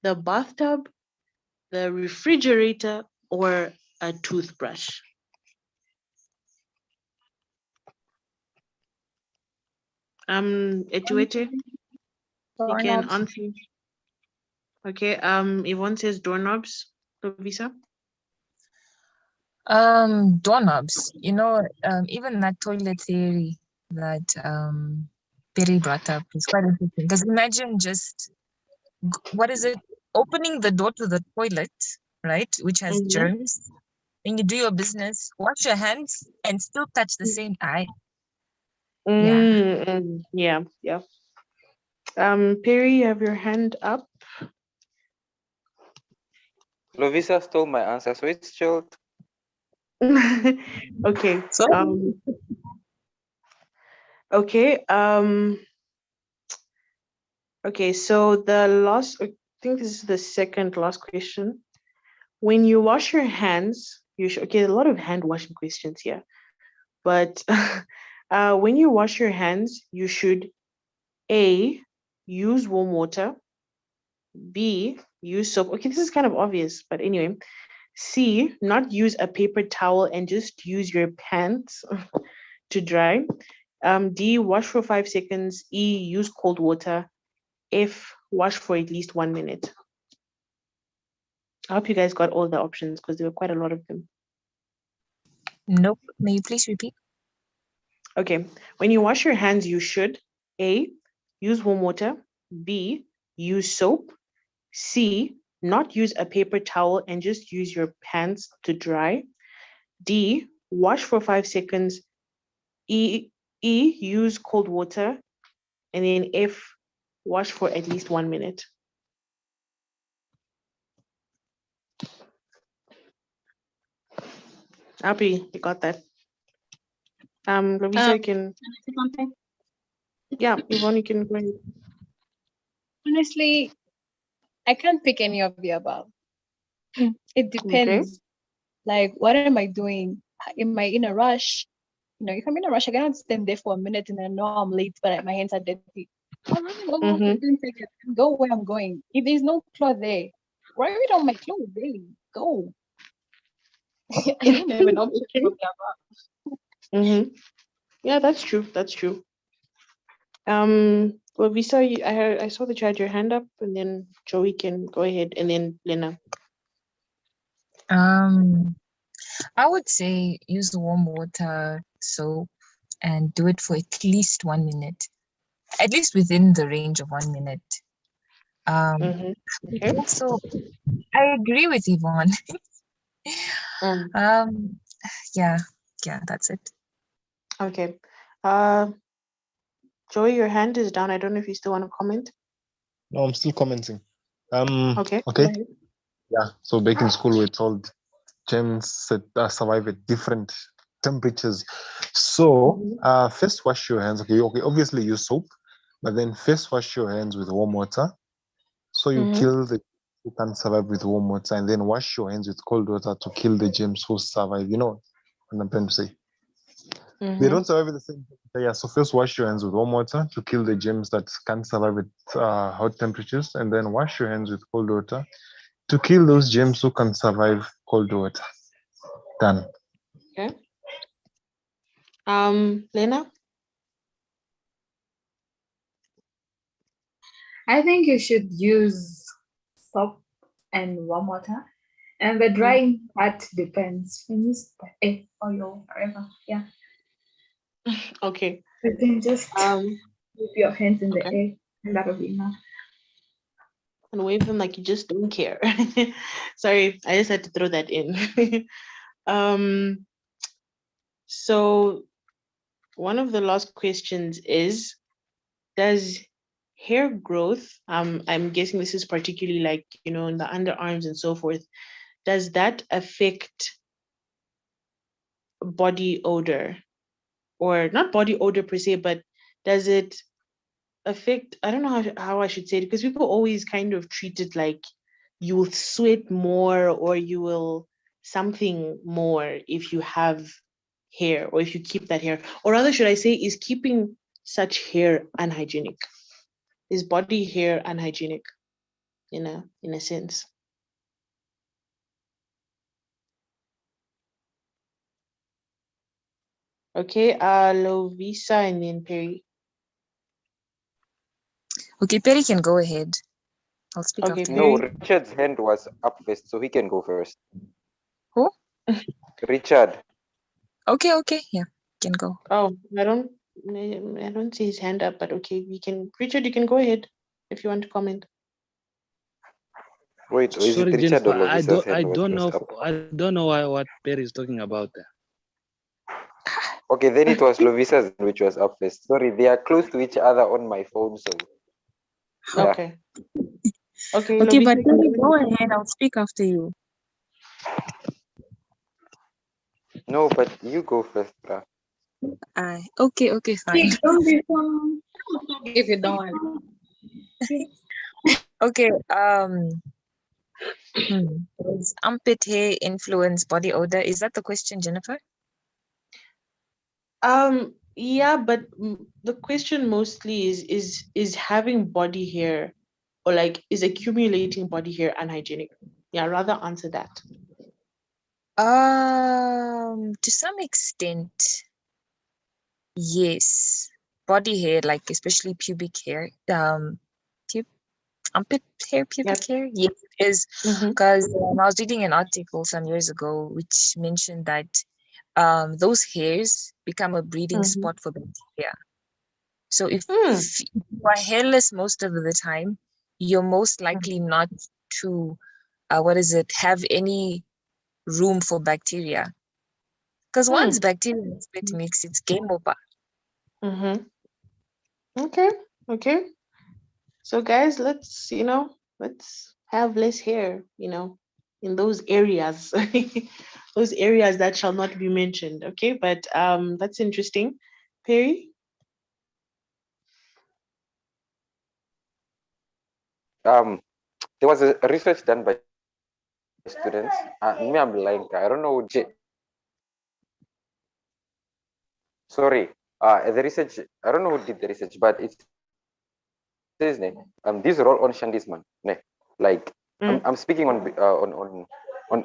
A: the bathtub, the refrigerator, or a toothbrush? Etuete, you can
G: Doorknobs.
A: answer. Okay, Yvonne says doorknobs. Lovisa?
J: Doorknobs, even that toilet theory that Perry brought up is quite interesting. Because imagine just, what is it? Opening the door to the toilet, right? Which has germs. Then you do your business, wash your hands, and still touch the same eye.
A: Yeah. Perry, you have your hand up.
H: Lovisa stole my answer, so it's chilled.
A: Okay.
J: So
A: Okay. Okay. So the last, I think this is the second last question. when you wash your hands, you should, okay, a lot of hand washing questions here, but when you wash your hands, you should A, use warm water, B, use soap. Okay, this is kind of obvious, but anyway. C, not use a paper towel and just use your pants to dry. D, wash for 5 seconds. E, use cold water. F, wash for at least 1 minute. I hope you guys got all the options because there were quite a lot of them.
J: Nope. May you please repeat?
A: Okay, when you wash your hands, you should A, use warm water. B, use soap. C, not use a paper towel and just use your pants to dry. D, wash for 5 seconds. E, use cold water. And then F, wash for at least 1 minute. Happy, you got that. Lovisa, you can.
G: Something.
A: Yeah, Yvonne, you can go ahead.
G: Honestly, I can't pick any of the above. It depends. Like, what am I doing? Am I in a rush? You know, if I'm in a rush, I cannot stand there for a minute and I know I'm late, but my hands are dirty. I'm running over 15 seconds and go where I'm going. If there's no cloth there, why are we on my clothes daily? Go. I don't have an option for the above.
A: Yeah, that's true. That's true. Lovisa, I saw that you had your hand up, and then Joey can go ahead, and then Lena.
J: I would say use warm water, soap, and do it for at least 1 minute, at least within the range of 1 minute.
A: Okay.
J: Also, I agree with Yvonne. Yeah, that's it.
A: Okay. Joey, your hand is down. I don't know if you still want to comment.
D: No, I'm still commenting.
A: Okay.
D: Yeah. So back in school, we're told germs survive at different temperatures. So first wash your hands. Okay. Obviously use soap, but then first wash your hands with warm water. So you kill the who can survive with warm water, and then wash your hands with cold water to kill the germs who survive. You know what I'm trying to say? They don't survive at the same temperature. Yeah, so first wash your hands with warm water to kill the germs that can't survive at hot temperatures, and then wash your hands with cold water to kill those germs who can survive cold water. Done.
A: Okay. Lena?
F: I think you should use soap and warm water. And the drying part depends. You can use oil, whatever. Yeah.
A: Okay.
F: You can just keep your hands in the air, and that'll be enough.
A: And wave them like you just don't care. Sorry, I just had to throw that in. So one of the last questions is, does hair growth, I'm guessing this is particularly like, in the underarms and so forth, does that affect body odor? Or not body odor per se, but does it affect, I don't know how I should say it, because people always kind of treat it like you will sweat more or you will something more if you have hair or if you keep that hair. Or rather, should I say, is keeping such hair unhygienic? Is body hair unhygienic in a sense? Okay, Lovisa and then Perry.
J: Okay, Perry can go ahead. I'll speak after you.
H: No, Richard's hand was up first, so he can go first.
J: Who?
H: Richard.
J: Okay, yeah, can go.
A: Oh, I don't see his hand up, but okay, Richard, you can go ahead if you want to comment.
H: Wait, is
K: Sorry,
H: it Richard
K: Jennifer,
H: or Lovisa's hand
K: I
H: was
K: don't know.
H: first up?
K: I don't know what Perry is talking about there.
H: Okay, then it was Lovisa's which was up first. Sorry, they are close to each other on my phone, so yeah.
A: Okay. Okay,
J: Okay,
A: Lovisa,
J: but Perry, go ahead. I'll speak after you.
H: No, but you go first, bruh.
J: Okay, fine.
F: Don't be fun.
G: If you don't want.
J: Okay, Does armpit hair influence body odor? Is that the question, Jennifer?
A: Yeah, but the question mostly is having body hair or like is accumulating body hair unhygienic? Yeah, rather answer that.
J: To some extent, yes. Body hair, like especially pubic hair, armpit hair, pubic hair, yes, it is. Because I was reading an article some years ago which mentioned that those hairs become a breeding spot for bacteria. So if you are hairless most of the time, you're most likely not to, have any room for bacteria. Because once bacteria and spit mix, it's game over.
A: Okay. So guys, let's have less hair, in those areas, those areas that shall not be mentioned. Okay, but that's interesting. Perry?
H: There was a research done by students. Me, I'm like, I don't know. Sorry, the research. I don't know who did the research, but it says, these are all on Shandis, man. Like, I'm speaking on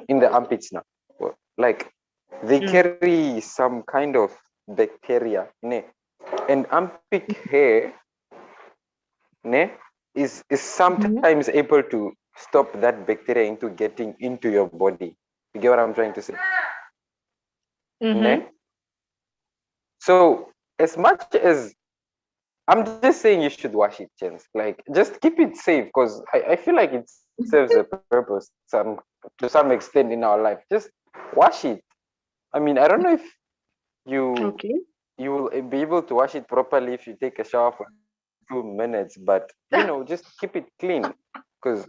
H: in the armpits now. Like, they carry some kind of bacteria, and armpit hair, is sometimes able to stop that bacteria into getting into your body. You get what I'm trying to say? So as much as I'm just saying you should wash it, gents. Like, just keep it safe, because I feel like it serves a purpose to some extent in our life. Just wash it. I mean, I don't know if you will be able to wash it properly if you take a shower for 2 minutes, but just keep it clean, because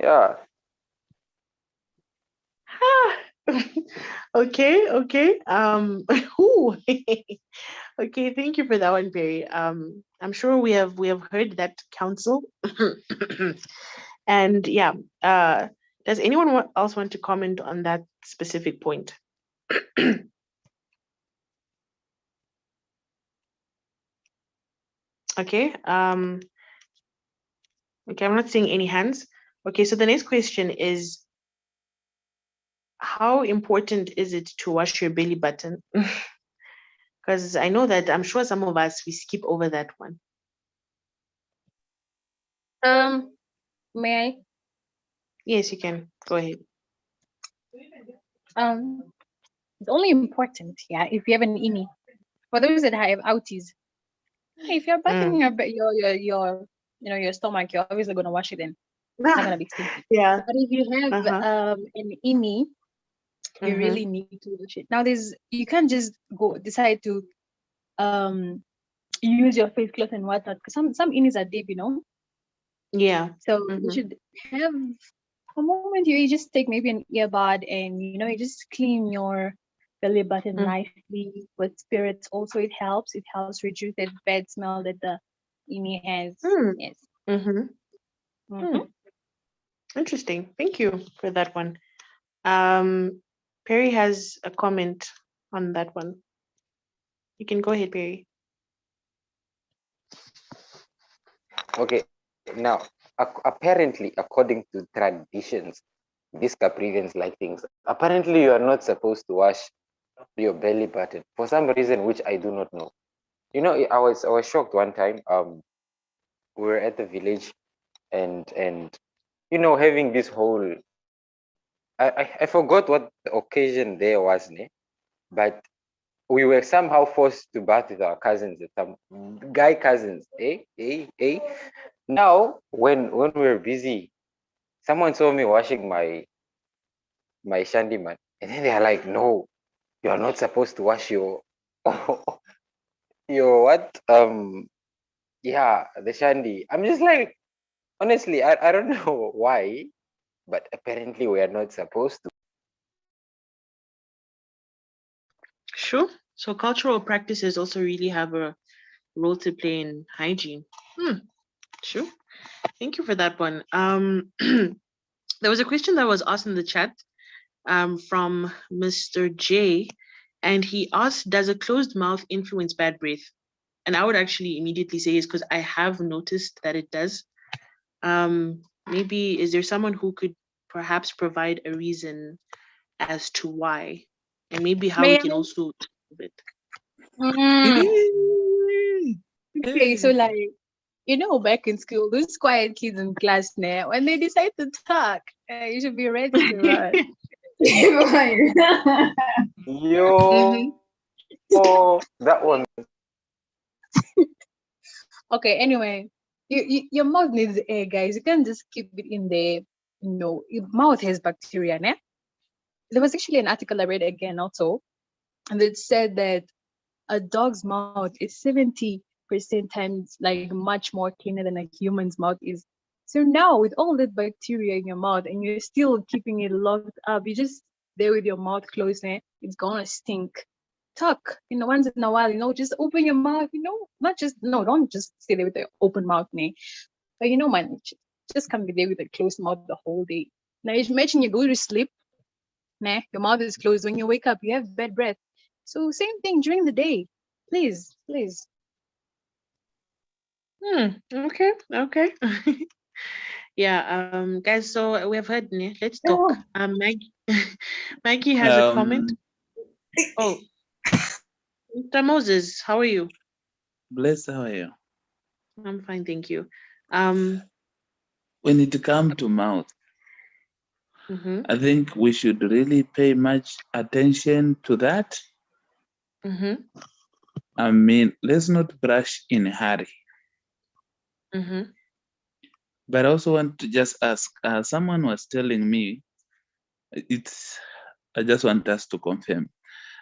H: yeah.
A: Okay. Okay, thank you for that one, Perry. I'm sure we have heard that counsel. And yeah, does anyone else want to comment on that specific point? Okay. Okay, I'm not seeing any hands. Okay, so the next question is, how important is it to wash your belly button? Because I know that I'm sure some of us, we skip over that one.
G: May I?
A: Yes, you can. Go ahead.
G: It's only important, if you have an INI. For those that have outies, if you're bathing your stomach, you're obviously gonna wash it in. It's not gonna be stinky.
A: Yeah.
G: But if you have an INI, you really need to wash it. Now you can't just decide to use your face cloth and whatnot, because some INIs are deep,
A: Yeah.
G: So you should have a moment you just take maybe an earbud and you just clean your belly button nicely with spirits. Also, it helps reduce that bad smell that the INI has. Yes.
A: Interesting. Thank you for that one. Perry has a comment on that one. You can go ahead, Perry.
H: Okay, now apparently, according to traditions, these Caprivians like things. Apparently, you are not supposed to wash your belly button for some reason which I do not know. I was shocked one time. We were at the village, and having this whole. I forgot what the occasion there was, but we were somehow forced to bath with our cousins, some guy cousins. Now, when we were busy, someone saw me washing my shandy man, and then they are like, "No, you are not supposed to wash your your what? The shandy." I'm just like, honestly, I don't know why, but apparently we are not supposed to.
A: Sure. So cultural practices also really have a role to play in hygiene. Sure. Thank you for that one. There was a question that was asked in the chat from Mr. J, and he asked, does a closed mouth influence bad breath? And I would actually immediately say yes, because I have noticed that it does. Maybe is there someone who could perhaps provide a reason as to why, and maybe how we
G: May
A: can
G: I?
A: also improve it?
G: Okay, so like, back in school, those quiet kids in class now, when they decide to talk, you should be ready to run.
H: Yo, that one.
G: Okay, anyway, your mouth needs air, guys. You can't just keep it in there. Your mouth has bacteria, né? There was actually an article I read again also, and it said that a dog's mouth is 70% times like much more cleaner than a human's mouth is. So now with all that bacteria in your mouth and you're still keeping it locked up, you just there with your mouth closed, it's gonna stink. Talk, once in a while, just open your mouth, don't just stay there with the open mouth, but man, just can't be there with a closed mouth the whole day. Now imagine you go to sleep, your mouth is closed. When you wake up, you have bad breath. So same thing during the day. Please.
A: Okay. Yeah, guys, so we have heard, let's talk. Maggie has a comment. Oh, Mr. Moses, how are you?
K: Bless, how are you?
A: I'm fine, thank you.
K: When it comes to mouth, I think we should really pay much attention to that. I mean, let's not brush in a hurry. But I also want to just ask, someone was telling me, I just want us to confirm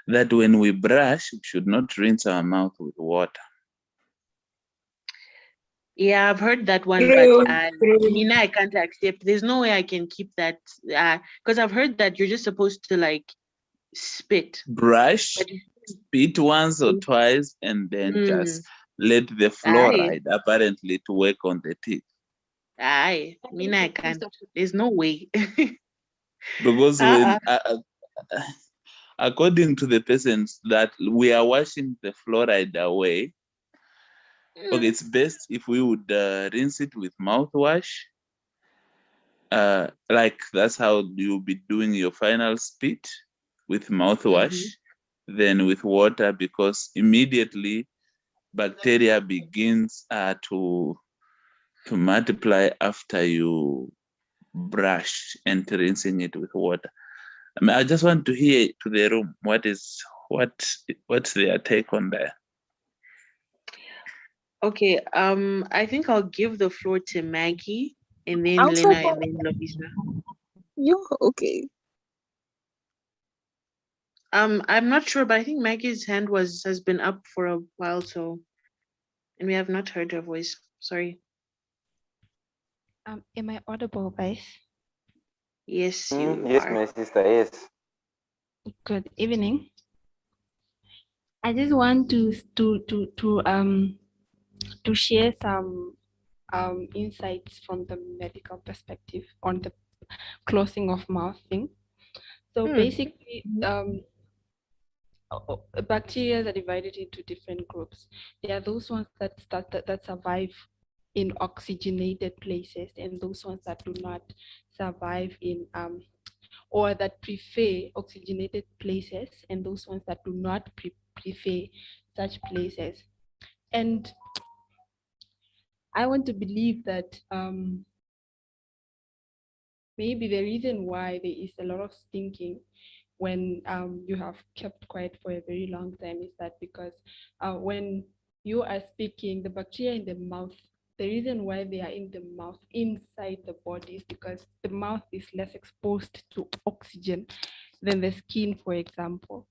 K: that when we brush, we should not rinse our mouth with water.
A: Yeah, I've heard that one, but Mina, I can't accept. There's no way I can keep that, because I've heard that you're just supposed to like spit.
K: Brush, spit once or twice, and then just let the fluoride apparently to work on the teeth.
A: Aye, Mina, I can't. There's no way.
K: Because when, according to the persons that we are washing the fluoride away, okay, it's best if we would rinse it with mouthwash. Like that's how you'll be doing your final spit, with mouthwash, then with water, because immediately bacteria begins to multiply after you brush and rinsing it with water. I mean, I just want to hear to the room what's their take on that.
A: Okay, I think I'll give the floor to Maggie and then Lena and then Lovisa.
J: Okay.
A: I'm not sure, but I think Maggie's hand has been up for a while, and we have not heard her voice. Sorry.
L: Am I audible, guys?
A: Yes, you
H: Yes,
A: are.
H: my sister, yes.
L: Good evening. I just want to share some insights from the medical perspective on the closing of mouth thing. So basically, bacteria are divided into different groups. There are those ones that survive in oxygenated places, and those ones that do not survive in or that prefer oxygenated places, and those ones that do not prefer such places. And I want to believe that maybe the reason why there is a lot of stinking when you have kept quiet for a very long time is that because when you are speaking, the bacteria in the mouth, the reason why they are in the mouth, inside the body, is because the mouth is less exposed to oxygen than the skin, for example.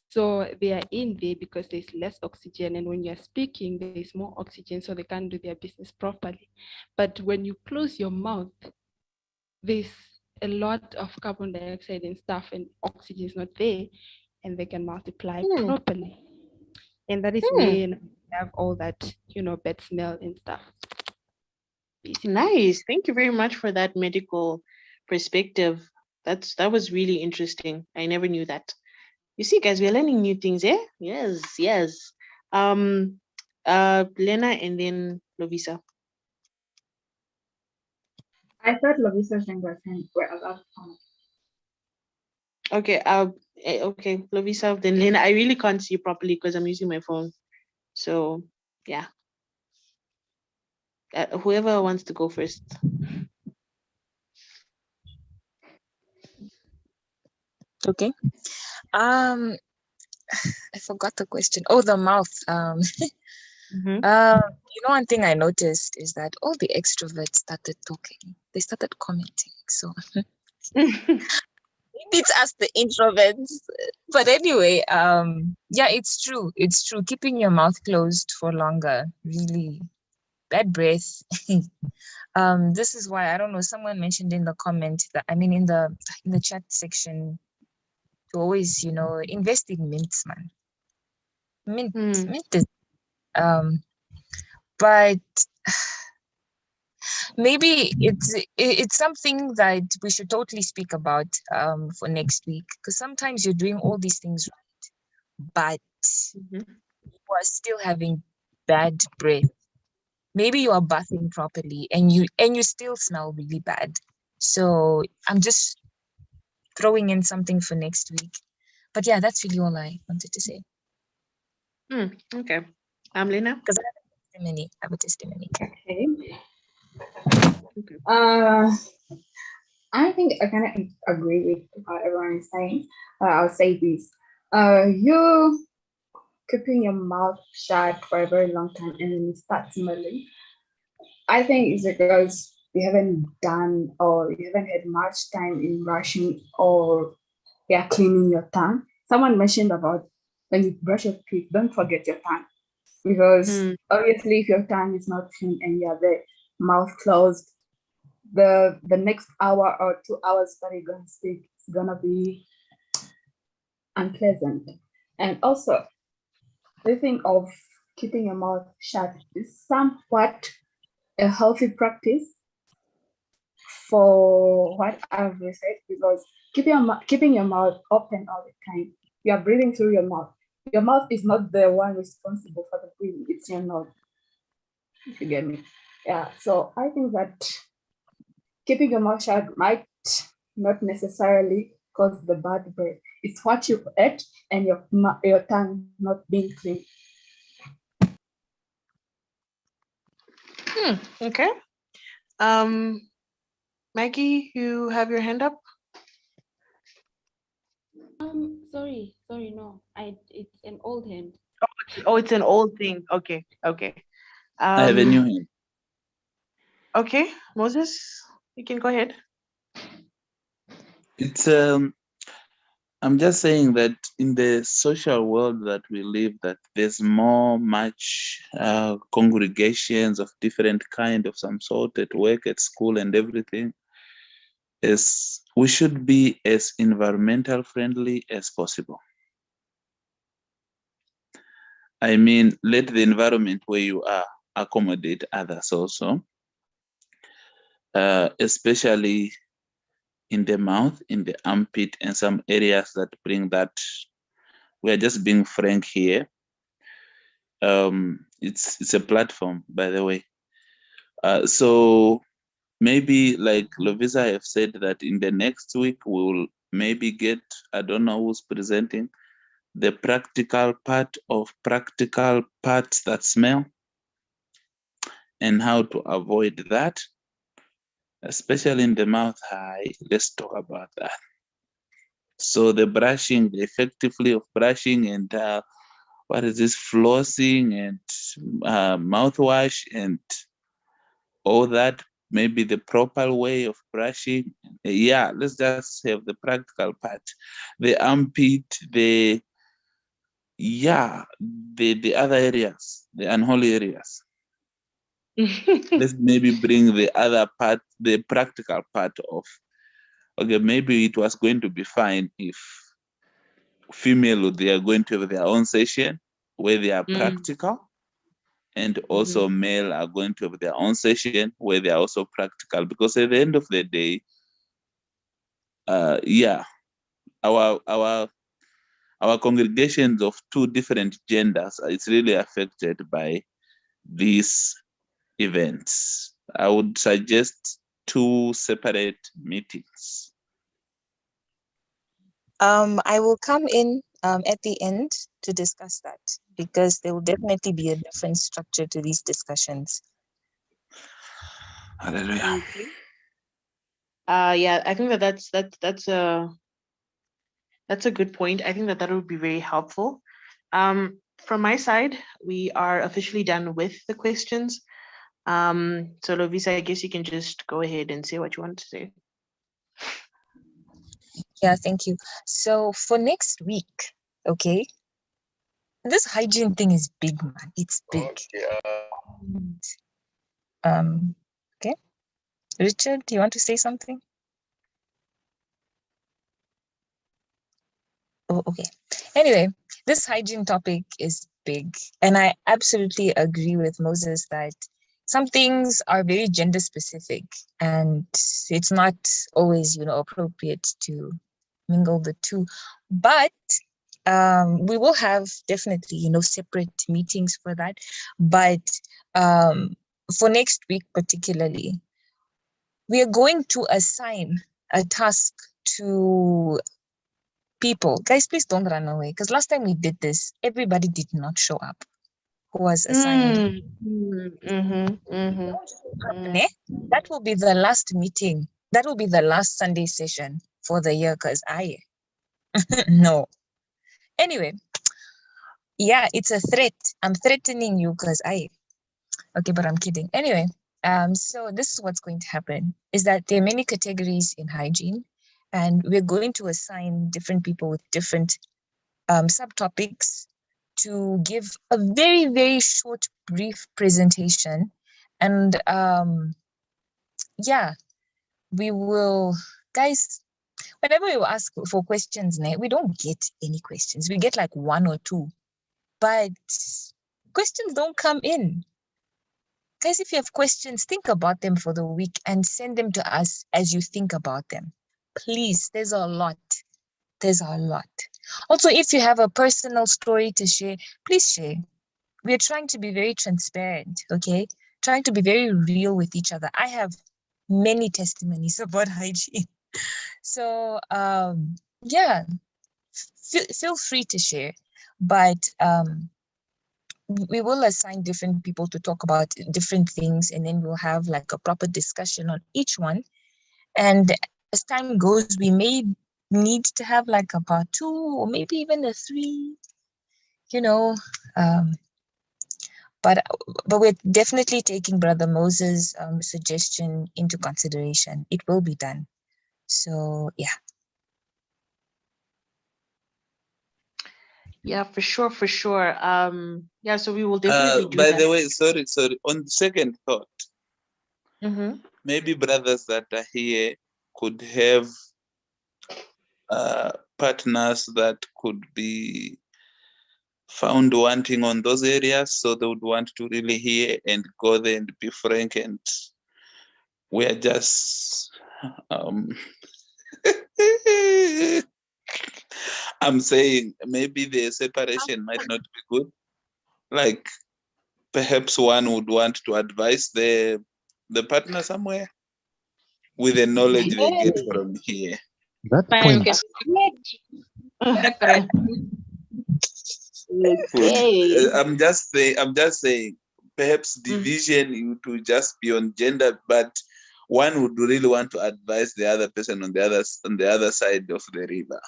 L: So they are in there because there's less oxygen, and when you're speaking, there's more oxygen, so they can't do their business properly. But when you close your mouth, there's a lot of carbon dioxide and stuff, and oxygen is not there, and they can multiply properly. And that is when you have all that, bad smell and stuff.
A: Basically. Nice. Thank you very much for that medical perspective. That was really interesting. I never knew that. You see, guys, we're learning new things, eh? Yes, yes. Lena and then Lovisa.
F: I thought Lovisa's and Gretchen were allowed to comment.
A: Okay, okay, Lovisa, then Lena. I really can't see properly because I'm using my phone. So yeah. Whoever wants to go first.
J: Okay. I forgot the question. Oh, the mouth. One thing I noticed is that all the extroverts started talking. They started commenting. So maybe it's us, the introverts. But anyway, yeah, it's true. It's true. Keeping your mouth closed for longer, really, bad breath. This is why, I don't know, someone mentioned in the comment that, in the chat section, to always, invest in mints, man. Mint is, but maybe it's something that we should totally speak about for next week, because sometimes you're doing all these things right, but you are still having bad breath. Maybe you are bathing properly and you still smell really bad. So I'm just throwing in something for next week. But yeah, that's really all I wanted to say.
A: Okay. Lena?
J: Because I have a testimony.
F: Okay. I think I kind of agree with what everyone is saying. I'll say this. You keeping your mouth shut for a very long time and then you start smelling. I think it's because you haven't done or you haven't had much time in brushing or cleaning your tongue. Someone mentioned about when you brush your teeth, don't forget your tongue. Because obviously if your tongue is not clean and you have the mouth closed, the next hour or 2 hours that you're going to speak is going to be unpleasant. And also, the thing of keeping your mouth shut is somewhat a healthy practice for what I've said, because keeping your mouth open all the time, you are breathing through your mouth. Your mouth is not the one responsible for the breathing, it's your nose. If you get me. Yeah, so I think that keeping your mouth shut might not necessarily cause the bad breath. It's what you ate and your tongue not being clean.
A: Okay. Maggie, you have your hand up?
L: Sorry, no. It's an old hand.
A: Oh, it's an old thing. Okay.
K: I have a new hand.
A: Okay, Moses, you can go ahead.
K: It's I'm just saying that in the social world that we live, that there's much congregations of different kind of some sort at work, at school, and everything. We should be as environmental friendly as possible. I mean, let the environment where you are accommodate others also, especially in the mouth, in the armpit, and some areas that bring that. We're just being frank here. It's a platform, by the way. So maybe like Lovisa have said that in the next week we'll maybe get, I don't know who's presenting, the practical part of practical parts that smell and how to avoid that, especially in the mouth. Let's talk about that. So the brushing, the effectively of brushing, and what is this, flossing and mouthwash and all that, maybe the proper way of brushing. Yeah, let's just have the practical part. The armpit, the other areas, the unholy areas. Let's maybe bring the other part, the practical part of, okay, maybe it was going to be fine if female, they are going to have their own session where they are practical, and also male are going to have their own session where they are also practical, because at the end of the day, yeah, our congregations of two different genders, it's really affected by these events. I would suggest 2 separate meetings.
J: I will come in at the end to discuss that, because there will definitely be a different structure to these discussions.
K: Hallelujah.
A: Yeah, I think that's a good point. I think that would be very helpful. From my side, we are officially done with the questions. So Lovisa, I guess you can just go ahead and say what you want to say.
J: Yeah, thank you. So for next week, okay, this hygiene thing is big, man. It's big. Okay. Richard, do you want to say something? Oh, okay. Anyway, this hygiene topic is big, and I absolutely agree with Moses that some things are very gender specific, and it's not always, appropriate to mingle the two. But we will have definitely, separate meetings for that. But for next week particularly, we are going to assign a task to people. Guys, please don't run away, because last time we did this, everybody did not show up who was assigned. That will be the last meeting. That will be the last Sunday session for the year, because no. Anyway, yeah, it's a threat. I'm threatening you because okay, but I'm kidding. Anyway, so this is what's going to happen, is that there are many categories in hygiene, and we're going to assign different people with different subtopics to give a very, very short, brief presentation. And yeah, we will, guys, whenever you ask for questions, we don't get any questions. We get like 1 or 2, but questions don't come in. Guys, if you have questions, think about them for the week and send them to us as you think about them. Please, there's a lot. There's a lot. Also, if you have a personal story to share, please share. We're trying to be very transparent, okay? Trying to be very real with each other. I have many testimonies about hygiene. So, yeah, feel free to share. But we will assign different people to talk about different things, and then we'll have like a proper discussion on each one. And as time goes, we may need to have like a part 2 or maybe even a 3, but we're definitely taking Brother Moses' suggestion into consideration. It will be done. So yeah.
A: Yeah, for sure. Yeah, so we will definitely do
K: By
A: that.
K: the way, sorry. On the second thought, maybe brothers that are here could have partners that could be found wanting on those areas, so they would want to really hear and go there and be frank, and we are just I'm saying maybe the separation might not be good. Like perhaps one would want to advise the partner somewhere with the knowledge they get from here.
D: That point.
K: I'm just saying perhaps division to just be on gender, but one would really want to advise the other person on the other side of the river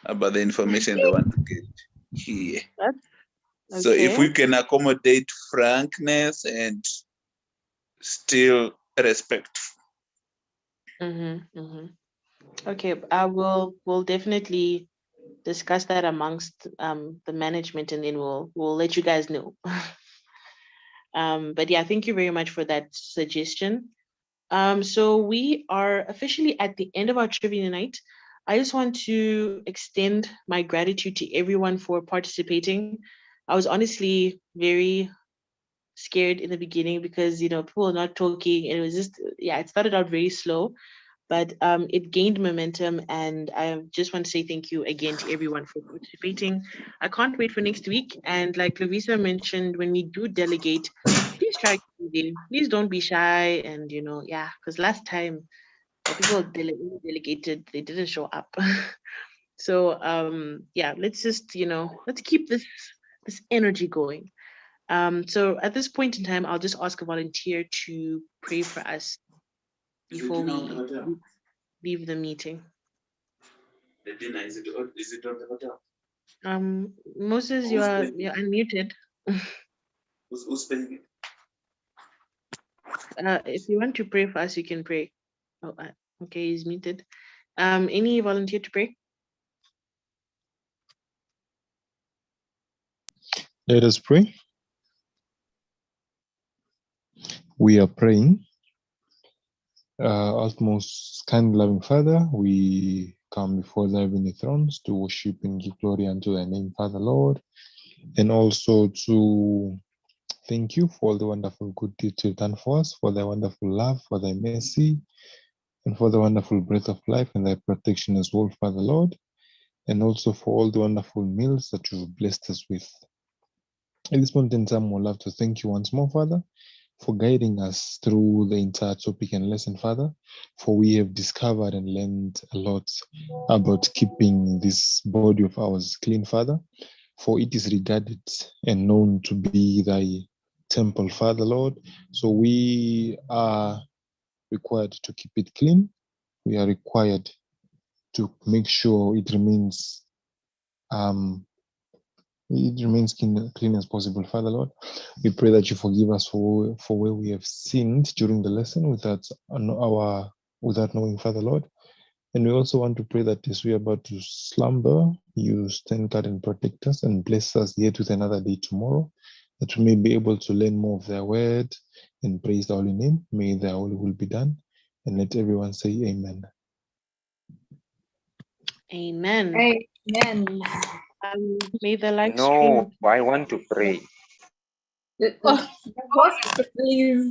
K: about the information they want to get here. So if we can accommodate frankness and still respectful.
A: Okay, we'll definitely discuss that amongst the management, and then we'll let you guys know. But yeah, thank you very much for that suggestion. So we are officially at the end of our trivia night. I just want to extend my gratitude to everyone for participating. I was honestly very scared in the beginning because people are not talking, and it was just it started out very slow. but it gained momentum, and I just want to say thank you again to everyone for participating. I can't wait for next week. And like Lovisa mentioned, when we do delegate, please try to be there. Please don't be shy, and yeah, because last time the people delegated, they didn't show up. So yeah, let's just let's keep this energy going. So at this point in time, I'll just ask a volunteer to pray for us before we leave the meeting.
K: The dinner, is it on the hotel?
A: Moses, you're unmuted.
K: Who's paying it?
A: If you want to pray for us, you can pray. Oh, okay, he's muted. Any volunteer to pray?
D: Let us pray. We are praying. Utmost kind, loving Father, we come before thy heavenly thrones to worship and give glory unto thy name, Father, Lord, and also to thank you for all the wonderful good deeds you've done for us, for thy wonderful love, for thy mercy, and for the wonderful breath of life and thy protection as well, Father, Lord, and also for all the wonderful meals that you've blessed us with. At this point in time, we'd love to thank you once more, Father, for guiding us through the entire topic and lesson, Father, for we have discovered and learned a lot about keeping this body of ours clean, Father, for it is regarded and known to be thy temple, Father, Lord. So we are required to keep it clean. We are required to make sure it remains clean as possible, Father, Lord. We pray that you forgive us for where we have sinned during the lesson without knowing, Father, Lord. And we also want to pray that as we are about to slumber, you stand guard and protect us and bless us yet with another day tomorrow, that we may be able to learn more of their word and praise the holy name. May their holy will be done. And let everyone say amen.
A: Amen.
F: Amen.
A: May the live
H: No,
A: stream.
H: I want to pray.
F: The host, please.